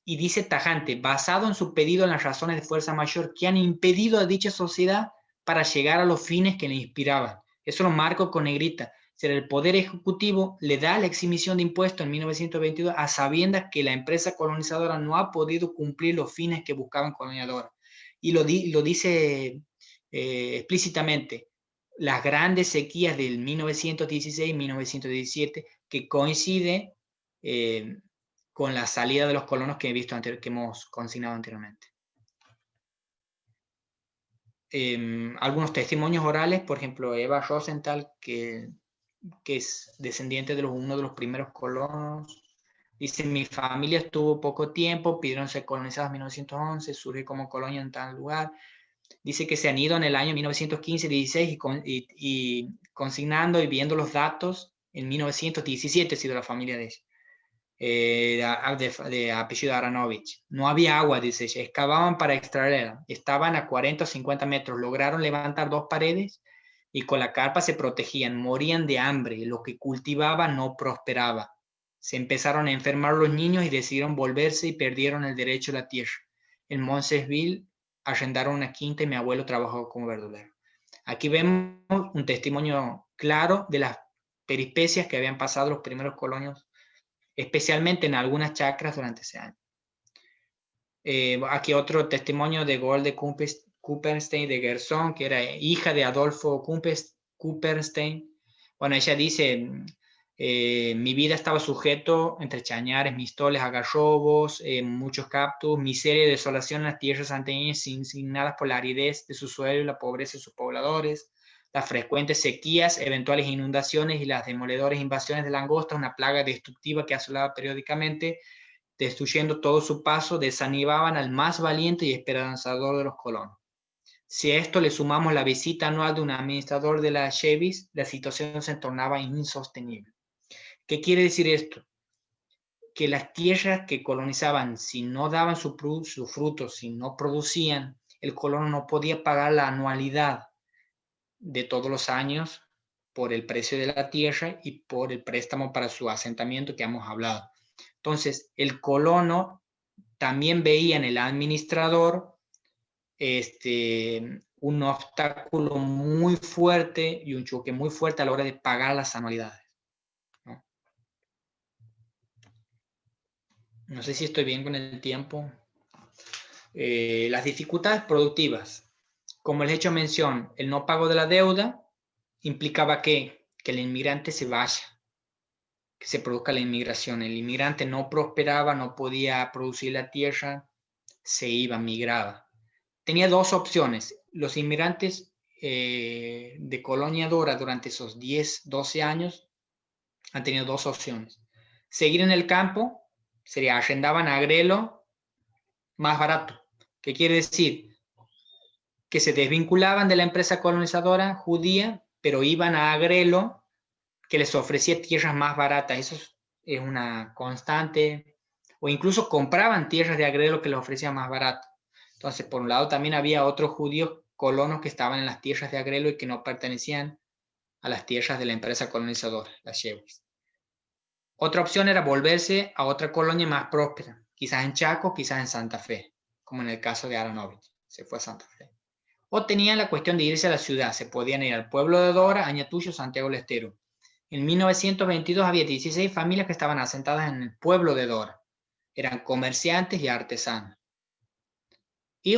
y dice tajante: basado en su pedido en las razones de fuerza mayor que han impedido a dicha sociedad para llegar a los fines que le inspiraban. Eso lo marco con negrita. El Poder Ejecutivo le da la exhibición de impuestos en 1922 a sabiendas que la empresa colonizadora no ha podido cumplir los fines que buscaban colonizadora. Y lo dice explícitamente: las grandes sequías del 1916 y 1917, que coincide con la salida de los colonos que hemos consignado anteriormente. Algunos testimonios orales, por ejemplo, Eva Rosenthal, que es descendiente de uno de los primeros colonos, dice: mi familia estuvo poco tiempo, pidieron ser colonizados en 1911, surge como colonia en tal lugar. Dice que se han ido en el año 1915-16 y consignando y viendo los datos, en 1917 ha sido la familia de ella, de apellido Aranovich. No había agua, dice ella, excavaban para extraer, estaban a 40 o 50 metros, lograron levantar 2 paredes, y con la carpa se protegían, morían de hambre, lo que cultivaban no prosperaba. Se empezaron a enfermar los niños y decidieron volverse y perdieron el derecho a la tierra. En Moncesville arrendaron una quinta y mi abuelo trabajó como verdulero. Aquí vemos un testimonio claro de las peripecias que habían pasado los primeros colonios, especialmente en algunas chacras durante ese año. Aquí otro testimonio de Golde Kupperstein de Gerson, que era hija de Adolfo Kupperstein. Bueno, ella dice, mi vida estaba sujeto entre chañares, mistoles, agarrobos, muchos cactus, miseria y desolación en las tierras anteñas insignadas por la aridez de su suelo y la pobreza de sus pobladores, las frecuentes sequías, eventuales inundaciones y las demoledoras invasiones de langostas, una plaga destructiva que asolaba periódicamente, destruyendo todo su paso, desanimaban al más valiente y esperanzador de los colonos. Si a esto le sumamos la visita anual de un administrador de la Chevis, la situación se tornaba insostenible. ¿Qué quiere decir esto? Que las tierras que colonizaban, si no daban su fruto, si no producían, el colono no podía pagar la anualidad de todos los años por el precio de la tierra y por el préstamo para su asentamiento que hemos hablado. Entonces, el colono también veía en el administrador un obstáculo muy fuerte y un choque muy fuerte a la hora de pagar las anualidades. No sé si estoy bien con el tiempo. Las dificultades productivas. Como les he hecho mención, el no pago de la deuda implicaba que el inmigrante se vaya, que se produzca la inmigración. El inmigrante no prosperaba, no podía producir la tierra, se iba, migraba. Tenía dos opciones. Los inmigrantes de Colonia Dora durante esos 10, 12 años han tenido dos opciones. Seguir en el campo, sería arrendaban a agrelo más barato. ¿Qué quiere decir? Que se desvinculaban de la empresa colonizadora judía, pero iban a agrelo que les ofrecía tierras más baratas. Eso es una constante. O incluso compraban tierras de agrelo que les ofrecía más barato. Entonces, por un lado, también había otros judíos colonos que estaban en las tierras de agrelo y que no pertenecían a las tierras de la empresa colonizadora, las Chevis. Otra opción era volverse a otra colonia más próspera, quizás en Chaco, quizás en Santa Fe, como en el caso de Aronovich, se fue a Santa Fe. O tenían la cuestión de irse a la ciudad, se podían ir al pueblo de Dora, Añatuyo, Santiago del Estero. En 1922 había 16 familias que estaban asentadas en el pueblo de Dora. Eran comerciantes y artesanos.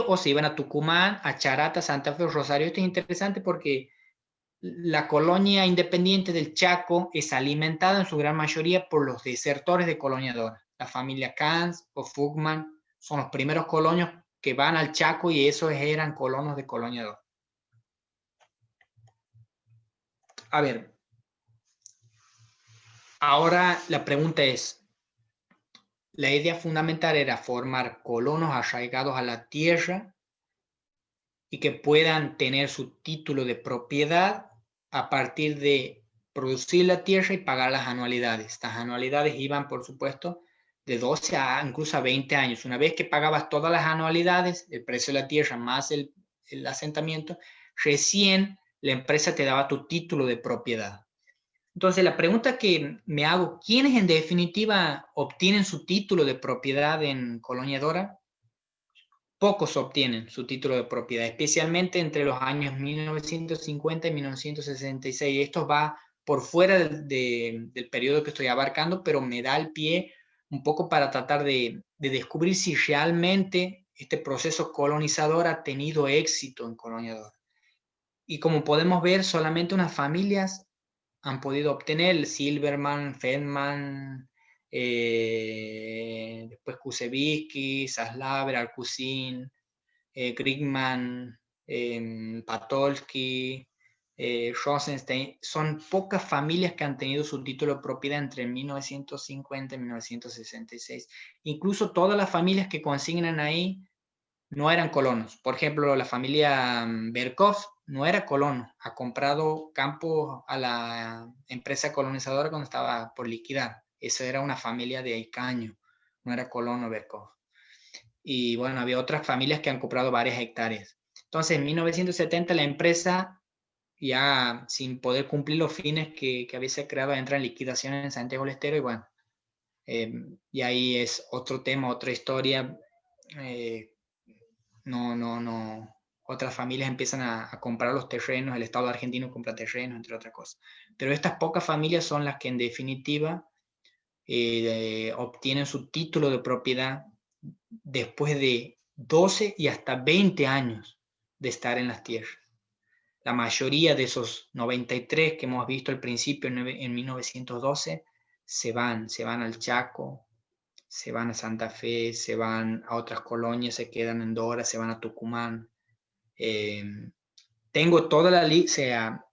O se iban a Tucumán, a Charata, Santa Fe, Rosario. Esto es interesante porque la colonia independiente del Chaco es alimentada en su gran mayoría por los desertores de Colonia Dora. La familia Kans o Fugman son los primeros colonos que van al Chaco y esos eran colonos de Colonia Dora. A ver, ahora la pregunta es, la idea fundamental era formar colonos arraigados a la tierra y que puedan tener su título de propiedad a partir de producir la tierra y pagar las anualidades. Estas anualidades iban, por supuesto, de 12 a incluso a 20 años. Una vez que pagabas todas las anualidades, el precio de la tierra más el asentamiento, recién la empresa te daba tu título de propiedad. Entonces, la pregunta que me hago, ¿quiénes en definitiva obtienen su título de propiedad en Colonia Dora? Pocos obtienen su título de propiedad, especialmente entre los años 1950 y 1966. Esto va por fuera del periodo que estoy abarcando, pero me da el pie un poco para tratar de descubrir si realmente este proceso colonizador ha tenido éxito en Colonia Dora. Y como podemos ver, solamente unas familias han podido obtener, Silverman, Feldman, después Kusevitsky, Zaslaver, Arcusin, Grigman, Patolsky, Rosenstein. Son pocas familias que han tenido su título de propiedad entre 1950 y 1966. Incluso todas las familias que consignan ahí no eran colonos. Por ejemplo, la familia Berkov no era colono, ha comprado campos a la empresa colonizadora cuando estaba por liquidar. Esa era una familia de Icaño, no era colono Berkov. Y bueno, había otras familias que han comprado varias hectáreas. Entonces, en 1970 la empresa ya sin poder cumplir los fines que había creado, entra en liquidación en Santiago del Estero y bueno, y ahí es otro tema, otra historia. Otras familias empiezan a comprar los terrenos, el Estado argentino compra terrenos, entre otras cosas. Pero estas pocas familias son las que en definitiva obtienen su título de propiedad después de 12 y hasta 20 años de estar en las tierras. La mayoría de esos 93 que hemos visto al principio en 1912 se van al Chaco, se van a Santa Fe, se van a otras colonias, se quedan en Dora, se van a Tucumán. Tengo toda la lista,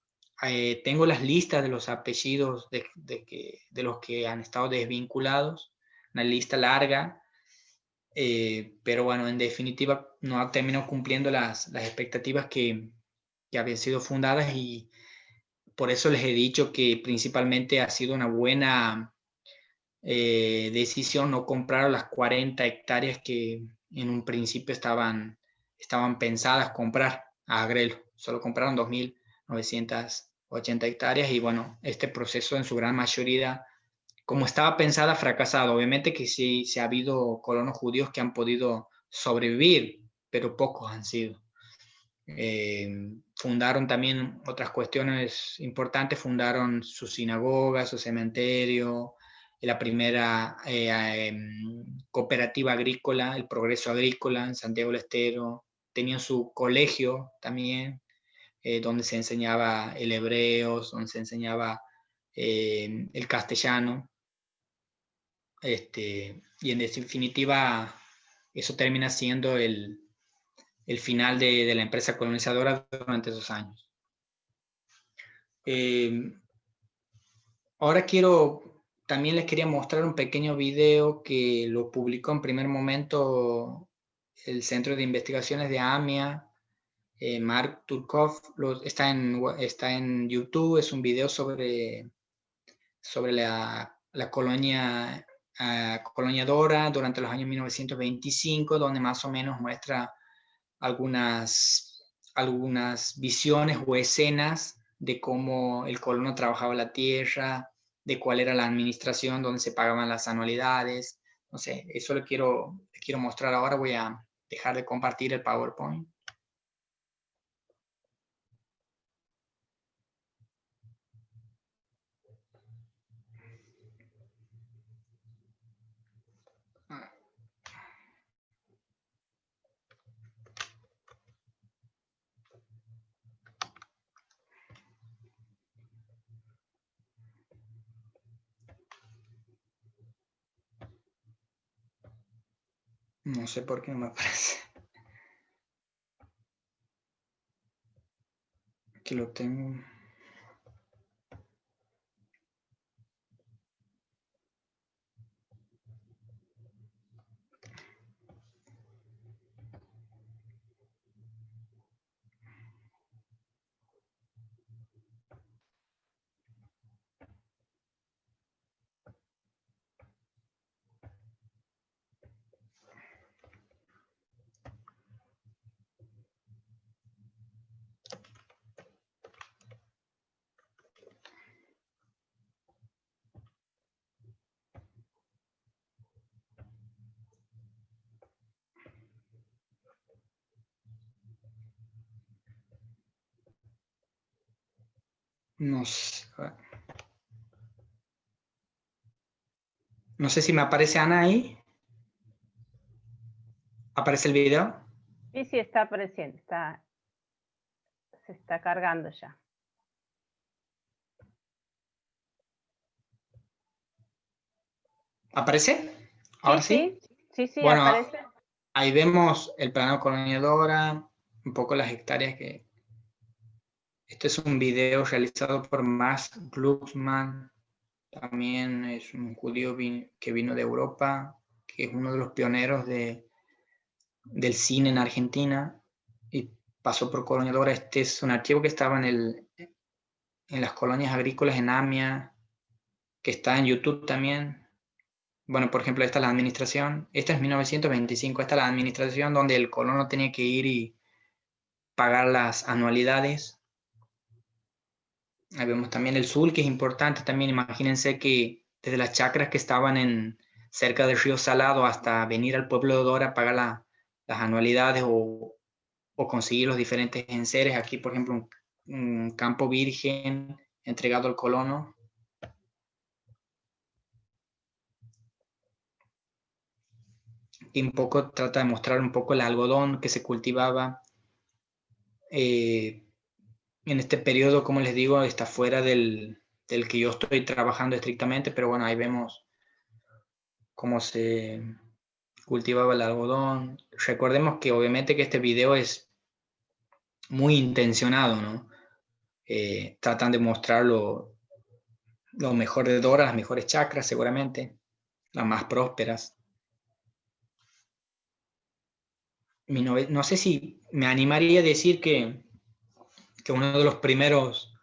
tengo las listas de los apellidos de los que han estado desvinculados, una lista larga, pero bueno, en definitiva no terminó cumpliendo las expectativas que habían sido fundadas y por eso les he dicho que principalmente ha sido una buena decisión no comprar las 40 hectáreas que en un principio estaban pensadas comprar a Agrelo. Solo compraron 2.980 hectáreas y bueno, este proceso en su gran mayoría, como estaba pensada, ha fracasado. Obviamente que sí se ha habido colonos judíos que han podido sobrevivir, pero pocos han sido. Fundaron también otras cuestiones importantes, fundaron su sinagoga, su cementerio, la primera cooperativa agrícola, el Progreso Agrícola en Santiago del Estero, tenían su colegio también, donde se enseñaba el hebreo, donde se enseñaba el castellano, y en definitiva eso termina siendo el final de la empresa colonizadora durante esos años. Ahora también les quería mostrar un pequeño video que lo publicó en primer momento el Centro de Investigaciones de AMIA, Mark Turkov, está en YouTube, es un video sobre la colonia Dora durante los años 1925, donde más o menos muestra algunas visiones o escenas de cómo el colono trabajaba la tierra, de cuál era la administración, donde se pagaban las anualidades. No sé, eso les quiero mostrar ahora. Voy a dejar de compartir el PowerPoint. No sé por qué no me aparece. Aquí lo tengo. No sé si me aparece Ana ahí. ¿Aparece el video? Sí, está apareciendo. Se está cargando ya. ¿Aparece? ¿Ahora sí? Sí, Bueno, aparece. ahí vemos el plano colonizadora, un poco las hectáreas que... Este es un video realizado por Max Glucksmann, también es un judío que vino de Europa, que es uno de los pioneros del cine en Argentina y pasó por colonizadora. Este es un archivo que estaba en las colonias agrícolas en AMIA, que está en YouTube también. Bueno, por ejemplo, esta es la administración. Esta es 1925, esta es la administración donde el colono tenía que ir y pagar las anualidades. Ahí vemos también el sul, que es importante también. Imagínense que desde las chacras que estaban cerca del río Salado hasta venir al pueblo de Dora a pagar las anualidades o conseguir los diferentes enseres. Aquí, por ejemplo, un campo virgen entregado al colono. Y un poco trata de mostrar un poco el algodón que se cultivaba en este periodo, como les digo, está fuera del que yo estoy trabajando estrictamente, pero bueno, ahí vemos cómo se cultivaba el algodón. Recordemos que obviamente que este video es muy intencionado, ¿no? Tratan de mostrar lo mejor de Dora, las mejores chacras seguramente, las más prósperas. No sé si me animaría a decir que uno de los primeros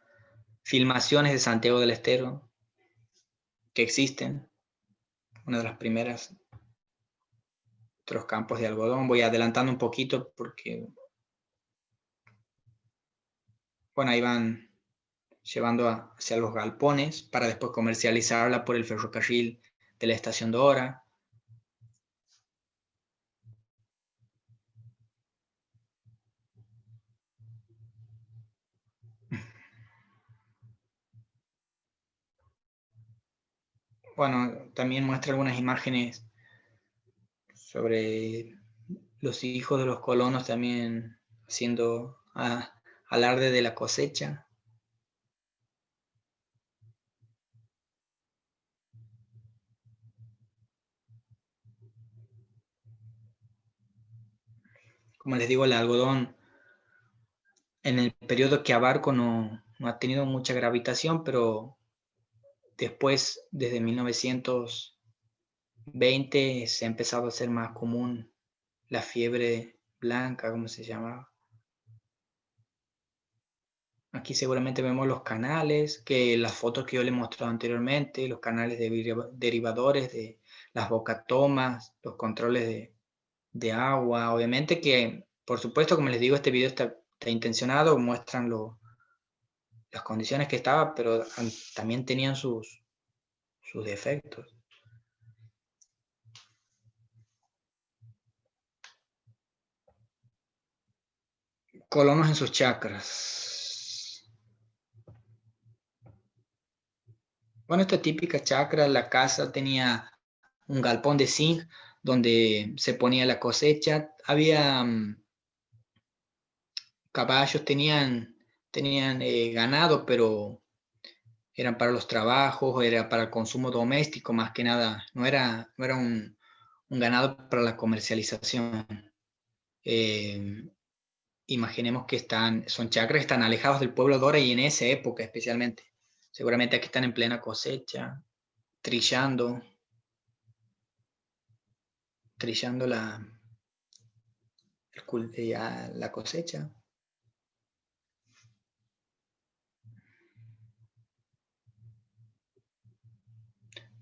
filmaciones de Santiago del Estero que existen, una de las primeras, otros campos de algodón. Voy adelantando un poquito porque, bueno, ahí van llevando hacia los galpones para después comercializarla por el ferrocarril de la estación de Dora. Bueno, también muestra algunas imágenes sobre los hijos de los colonos también haciendo alarde de la cosecha. Como les digo, el algodón en el periodo que abarco no ha tenido mucha gravitación, pero después, desde 1920, se ha empezado a hacer más común la fiebre blanca, como se llamaba. Aquí seguramente vemos los canales, que las fotos que yo les mostrado anteriormente, los canales de derivadores, de las bocatomas, los controles de agua. Obviamente que, por supuesto, como les digo, este video está intencionado, muestran las condiciones que estaba, pero también tenían sus defectos. Colonos en sus chacras. Bueno, esta típica chacra, la casa tenía un galpón de zinc donde se ponía la cosecha. Había caballos, tenían ganado, pero eran para los trabajos, era para el consumo doméstico más que nada. No era un ganado para la comercialización. Eh, Imaginemos que son chacras que están alejados del pueblo de Dora y en esa época especialmente. Seguramente aquí están en plena cosecha, trillando la cosecha.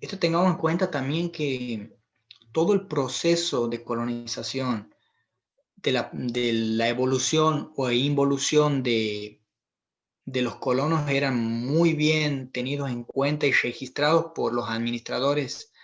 Esto tengamos en cuenta también que todo el proceso de colonización, de la evolución o involución de los colonos eran muy bien tenidos en cuenta y registrados por los administradores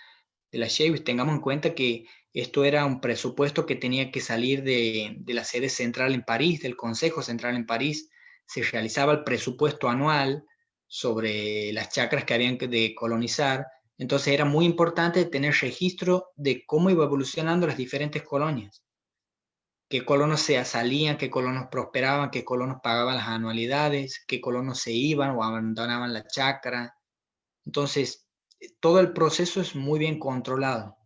de la Chase. Tengamos en cuenta que esto era un presupuesto que tenía que salir de la sede central en París, del Consejo Central en París. Se realizaba el presupuesto anual sobre las chacras que habían de colonizar. Entonces era muy importante tener registro de cómo iba evolucionando las diferentes colonias. Qué colonos se salían, qué colonos prosperaban, qué colonos pagaban las anualidades, qué colonos se iban o abandonaban la chacra. Entonces, todo el proceso es muy bien controlado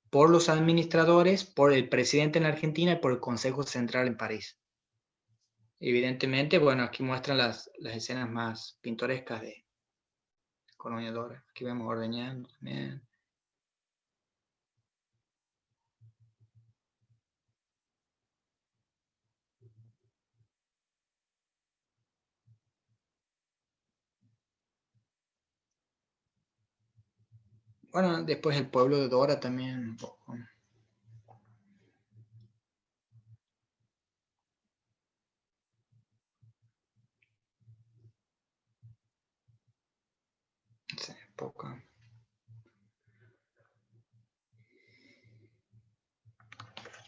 por los administradores, por el presidente en Argentina y por el Consejo Central en París. Evidentemente, bueno, aquí muestran las escenas más pintorescas de Colonia Dora. Aquí vemos ordeñando también. Bueno, después el pueblo de Dora también un poco. época.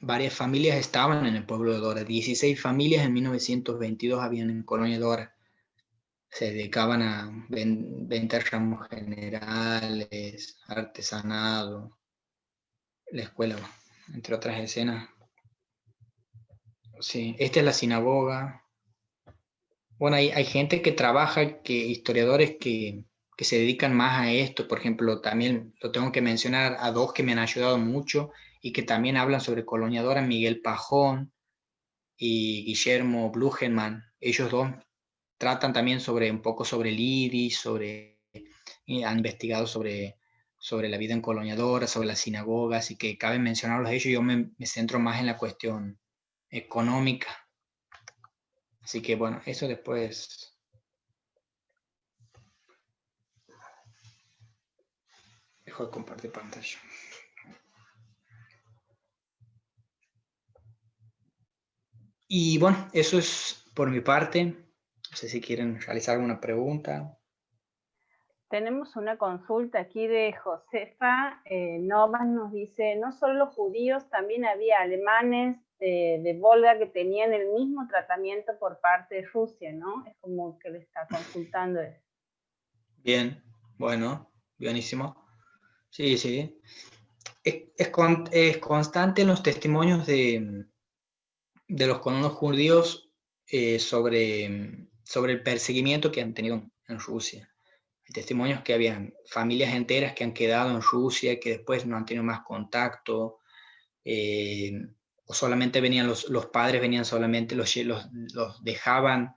Varias familias estaban en el pueblo de Dora. 16 familias en 1922 habían en Colonia Dora. Se dedicaban a vender ramos generales, artesanado, la escuela, entre otras escenas. Sí, esta es la sinagoga. Bueno, hay gente que trabaja, historiadores que se dedican más a esto. Por ejemplo, también lo tengo que mencionar a dos que me han ayudado mucho y que también hablan sobre Colonia Dora, Miguel Pajón y Guillermo Blugenmann. Ellos dos tratan también un poco sobre el IRIS, han investigado sobre la vida en Colonia Dora, sobre las sinagogas, y que cabe mencionarlos a ellos. Yo me centro más en la cuestión económica. Así que bueno, eso después. Dejo de compartir pantalla. Y bueno, eso es por mi parte. No sé si quieren realizar alguna pregunta. Tenemos una consulta aquí de Josefa Novas, nos dice, no solo los judíos, también había alemanes de Volga que tenían el mismo tratamiento por parte de Rusia, ¿no? Es como que le está consultando eso. Bien, bueno, buenísimo. Sí, sí. Es constante en los testimonios de los colonos judíos sobre el perseguimiento que han tenido en Rusia. Hay testimonios que habían familias enteras que han quedado en Rusia, que después no han tenido más contacto, o solamente venían los padres, venían solamente, los dejaban,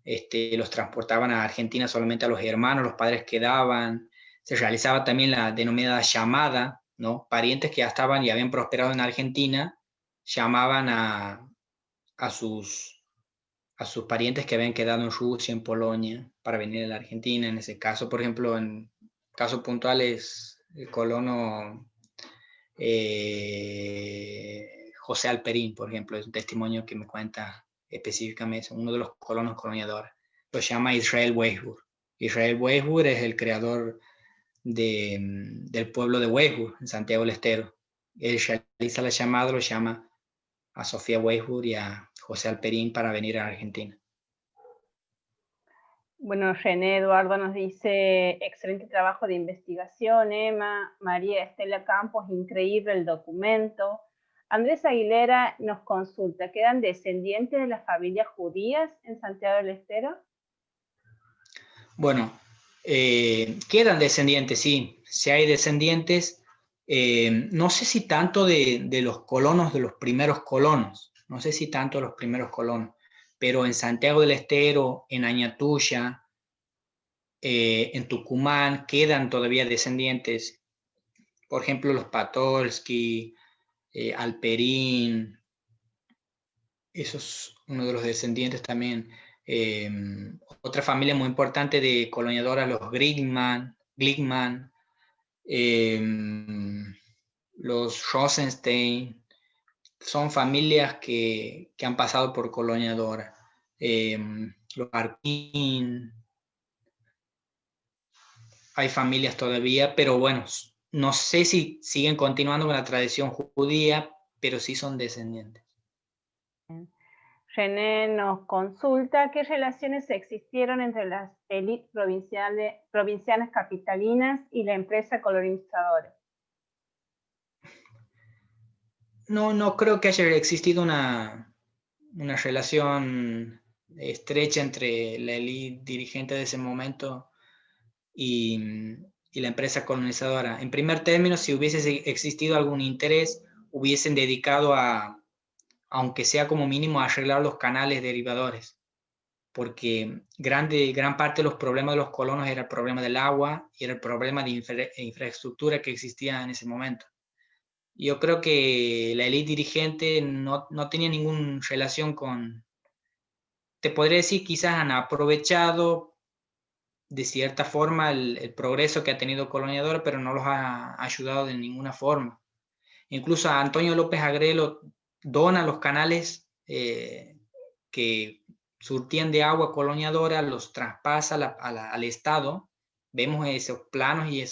los transportaban a Argentina solamente a los hermanos, los padres quedaban. Se realizaba también la denominada llamada, ¿no? Parientes que ya estaban y habían prosperado en Argentina, llamaban a sus parientes que habían quedado en Rusia, en Polonia, para venir a la Argentina. En ese caso, por ejemplo, en casos puntuales, el colono José Alperín, por ejemplo, es un testimonio que me cuenta específicamente uno de los colonos coloniadores. Lo llama Israel Weisburg. Israel Weisburg es el creador del pueblo de Weisburg, en Santiago del Estero. Él realiza la llamada, lo llama a Sofía Weisburg y a José Alperín para venir a Argentina. Bueno, René Eduardo nos dice, excelente trabajo de investigación, Emma. María Estela Campos, increíble el documento. Andrés Aguilera nos consulta, ¿quedan descendientes de las familias judías en Santiago del Estero? Bueno, quedan descendientes, sí. Si hay descendientes, no sé si tanto de los colonos, de los primeros colonos, no sé si tanto de los primeros colonos, pero en Santiago del Estero, en Añatuya, en Tucumán, quedan todavía descendientes. Por ejemplo, los Patolsky, Alperín, eso es uno de los descendientes también. Otra familia muy importante de coloniadoras, los Glickman, los Rosenstein, son familias que han pasado por coloniadora. Los Arpin, hay familias todavía, pero bueno, no sé si siguen continuando con la tradición judía, pero sí son descendientes. René nos consulta qué relaciones existieron entre las élites provincianas capitalinas y la empresa colonizadora. No creo que haya existido una relación estrecha entre la élite dirigente de ese momento y la empresa colonizadora. En primer término, si hubiese existido algún interés, hubiesen dedicado aunque sea como mínimo, a arreglar los canales derivadores, porque gran parte de los problemas de los colonos era el problema del agua y era el problema de infraestructura que existía en ese momento. Yo creo que la élite dirigente no tenía ninguna relación te podría decir, quizás han aprovechado de cierta forma el progreso que ha tenido Coloniadora, pero no los ha ayudado de ninguna forma. Incluso a Antonio López Agrelo dona los canales que surtían de agua Coloniadora, los traspasa al Estado vemos esos planos y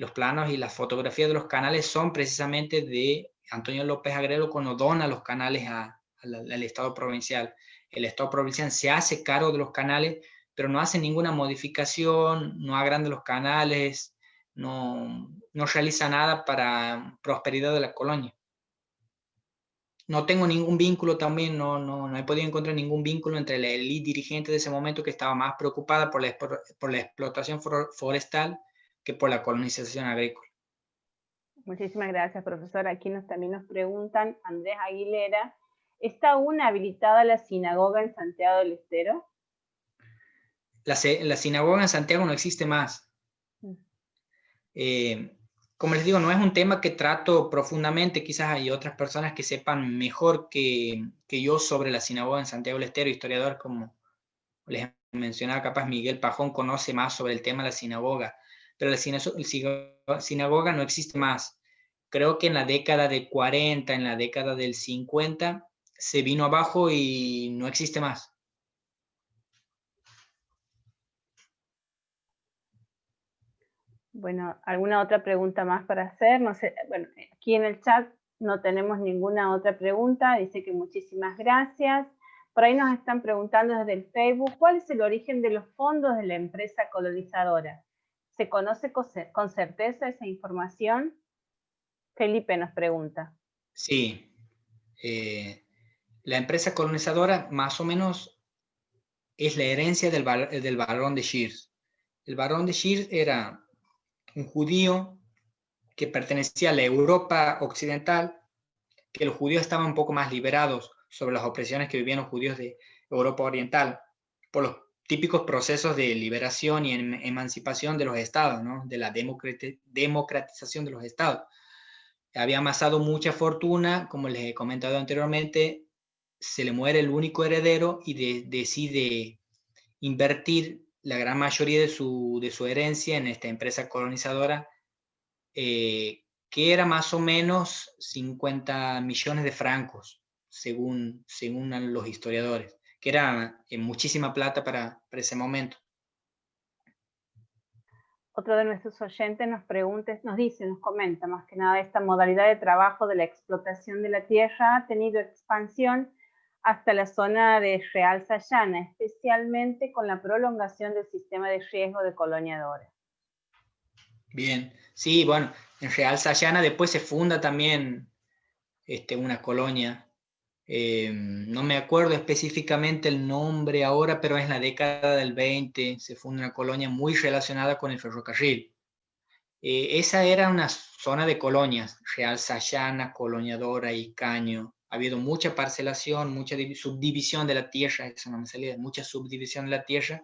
los planos y las fotografías de los canales son precisamente de Antonio López Agrelo cuando dona los canales al Estado provincial. El Estado provincial se hace cargo de los canales, pero no hace ninguna modificación, no agranda los canales, no realiza nada para prosperidad de la colonia. No tengo ningún vínculo también, no he podido encontrar ningún vínculo entre la élite dirigente de ese momento, que estaba más preocupada por la explotación forestal que por la colonización agrícola. Muchísimas gracias, profesor. Aquí también nos preguntan, Andrés Aguilera, ¿está aún habilitada la sinagoga en Santiago del Estero? La sinagoga en Santiago no existe más. Como les digo, no es un tema que trato profundamente. Quizás hay otras personas que sepan mejor que yo sobre la sinagoga en Santiago del Estero. Historiador, como les mencionaba, capaz Miguel Pajón conoce más sobre el tema de la sinagoga, pero la sinagoga no existe más. Creo que en la década de 40, en la década del 50, se vino abajo y no existe más. Bueno, ¿alguna otra pregunta más para hacer? No sé, bueno, aquí en el chat no tenemos ninguna otra pregunta. Dice que muchísimas gracias. Por ahí nos están preguntando desde el Facebook, ¿cuál es el origen de los fondos de la empresa colonizadora? ¿Se conoce con certeza esa información? Felipe nos pregunta. Sí. La empresa colonizadora más o menos es la herencia del barón de Shirs. El barón de Shirs era un judío que pertenecía a la Europa occidental, que los judíos estaban un poco más liberados sobre las opresiones que vivían los judíos de Europa oriental, por los típicos procesos de liberación y emancipación de los estados, ¿no? De la democratización de los estados. Había amasado mucha fortuna, como les he comentado anteriormente, se le muere el único heredero y decide invertir la gran mayoría de su herencia en esta empresa colonizadora, que era más o menos 50 millones de francos, según los historiadores, que era muchísima plata para ese momento. Otro de nuestros oyentes nos comenta más que nada, esta modalidad de trabajo de la explotación de la tierra ha tenido expansión hasta la zona de Real Sayana, especialmente con la prolongación del sistema de riesgo de Colonia Dora. Bien, sí, bueno, en Real Sayana después se funda también una colonia. No me acuerdo específicamente el nombre ahora, pero es en la década del 20, se funda una colonia muy relacionada con el ferrocarril. Esa era una zona de colonias, Real Sayana, Colonia Dora y Caño. Ha habido mucha parcelación, mucha subdivisión de la tierra, eso no me salía, mucha subdivisión de la tierra,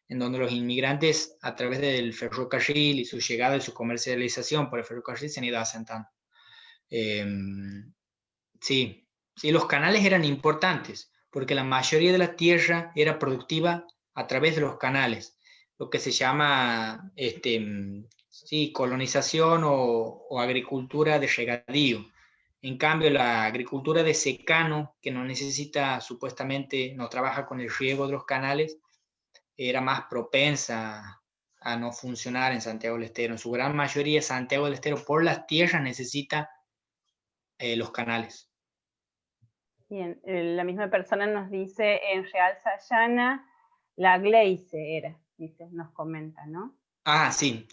en donde los inmigrantes, a través del ferrocarril y su llegada y su comercialización por el ferrocarril, se han ido asentando. Sí, los canales eran importantes, porque la mayoría de la tierra era productiva a través de los canales, lo que se llama colonización o agricultura de regadío. En cambio, la agricultura de secano, que no necesita, supuestamente, no trabaja con el riego de los canales, era más propensa a no funcionar en Santiago del Estero. En su gran mayoría, Santiago del Estero, por las tierras, necesita los canales. Bien, la misma persona nos dice en Real Sayana, la Gleice era, nos comenta, ¿no? Ah, sí.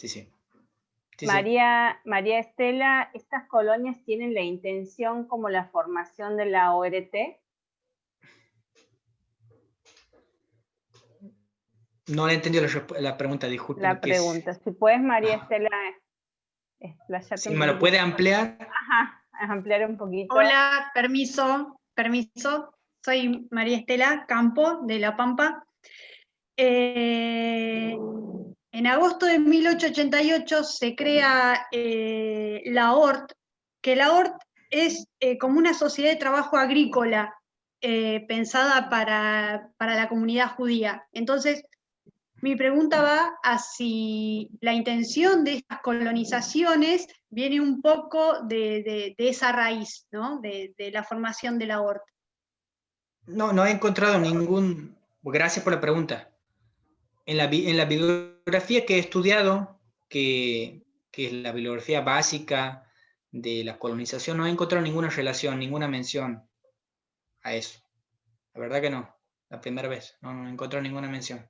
María Estela, ¿estas colonias tienen la intención como la formación de la ORT? No le entendí la pregunta, disculpe. La pregunta, si puedes, María Estela, explayarte si un me poquito. lo puede ampliar. Ajá, ampliar un poquito. Hola, permiso. Soy María Estela Campo, de La Pampa. En agosto de 1888 se crea la ORT, que la ORT es como una sociedad de trabajo agrícola pensada para la comunidad judía. Entonces, mi pregunta va a si la intención de estas colonizaciones viene un poco de esa raíz, ¿no? De la formación de la ORT. No he encontrado ningún... Gracias por la pregunta. en la bibliografía que he estudiado, que es la bibliografía básica de la colonización, no he encontrado ninguna relación, ninguna mención a eso. La verdad que no, la primera vez, no he encontrado ninguna mención.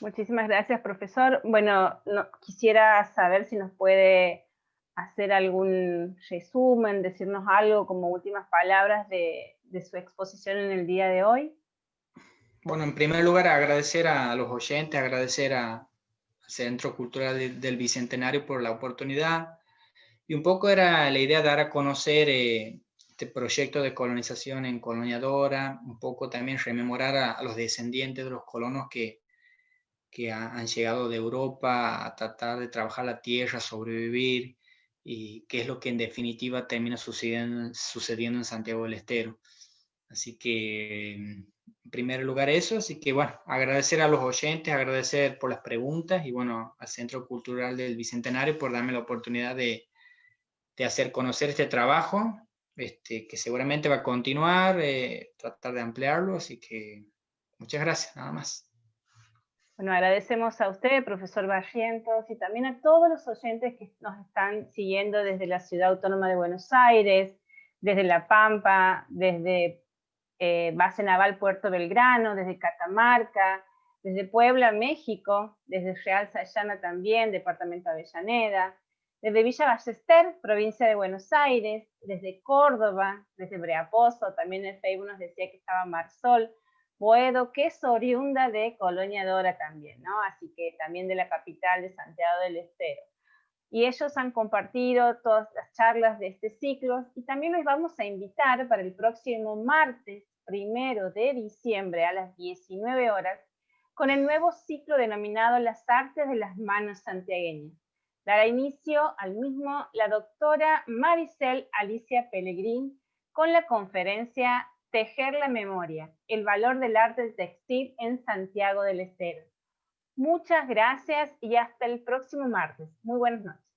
Muchísimas gracias, profesor. Bueno, quisiera saber si nos puede hacer algún resumen, decirnos algo como últimas palabras de su exposición en el día de hoy. Bueno, en primer lugar, agradecer a los oyentes, agradecer al Centro Cultural del Bicentenario por la oportunidad. Y un poco era la idea de dar a conocer este proyecto de colonización en Colonia Dora, un poco también rememorar a los descendientes de los colonos que han llegado de Europa a tratar de trabajar la tierra, sobrevivir, y qué es lo que en definitiva termina sucediendo en Santiago del Estero. Así que, en primer lugar eso, así que bueno, agradecer a los oyentes, agradecer por las preguntas y bueno, al Centro Cultural del Bicentenario por darme la oportunidad de hacer conocer este trabajo, que seguramente va a continuar, tratar de ampliarlo, así que muchas gracias, nada más. Bueno, agradecemos a usted, profesor Barrientos, y también a todos los oyentes que nos están siguiendo desde la Ciudad Autónoma de Buenos Aires, desde La Pampa, desde Base Naval Puerto Belgrano, desde Catamarca, desde Puebla, México, desde Real Sayana también, departamento de Avellaneda, desde Villa Ballester, provincia de Buenos Aires, desde Córdoba, desde Breapozo, también en Facebook nos decía que estaba Marsol Boedo, que es oriunda de Colonia Dora también, ¿no? Así que también de la capital de Santiago del Estero. Y ellos han compartido todas las charlas de este ciclo y también les vamos a invitar para el próximo martes 1 de diciembre a las 19 horas con el nuevo ciclo denominado Las Artes de las Manos Santiagueñas. Dará inicio al mismo la doctora Maricel Alicia Pellegrín con la conferencia Tejer la Memoria, el valor del arte textil en Santiago del Estero. Muchas gracias y hasta el próximo martes. Muy buenas noches.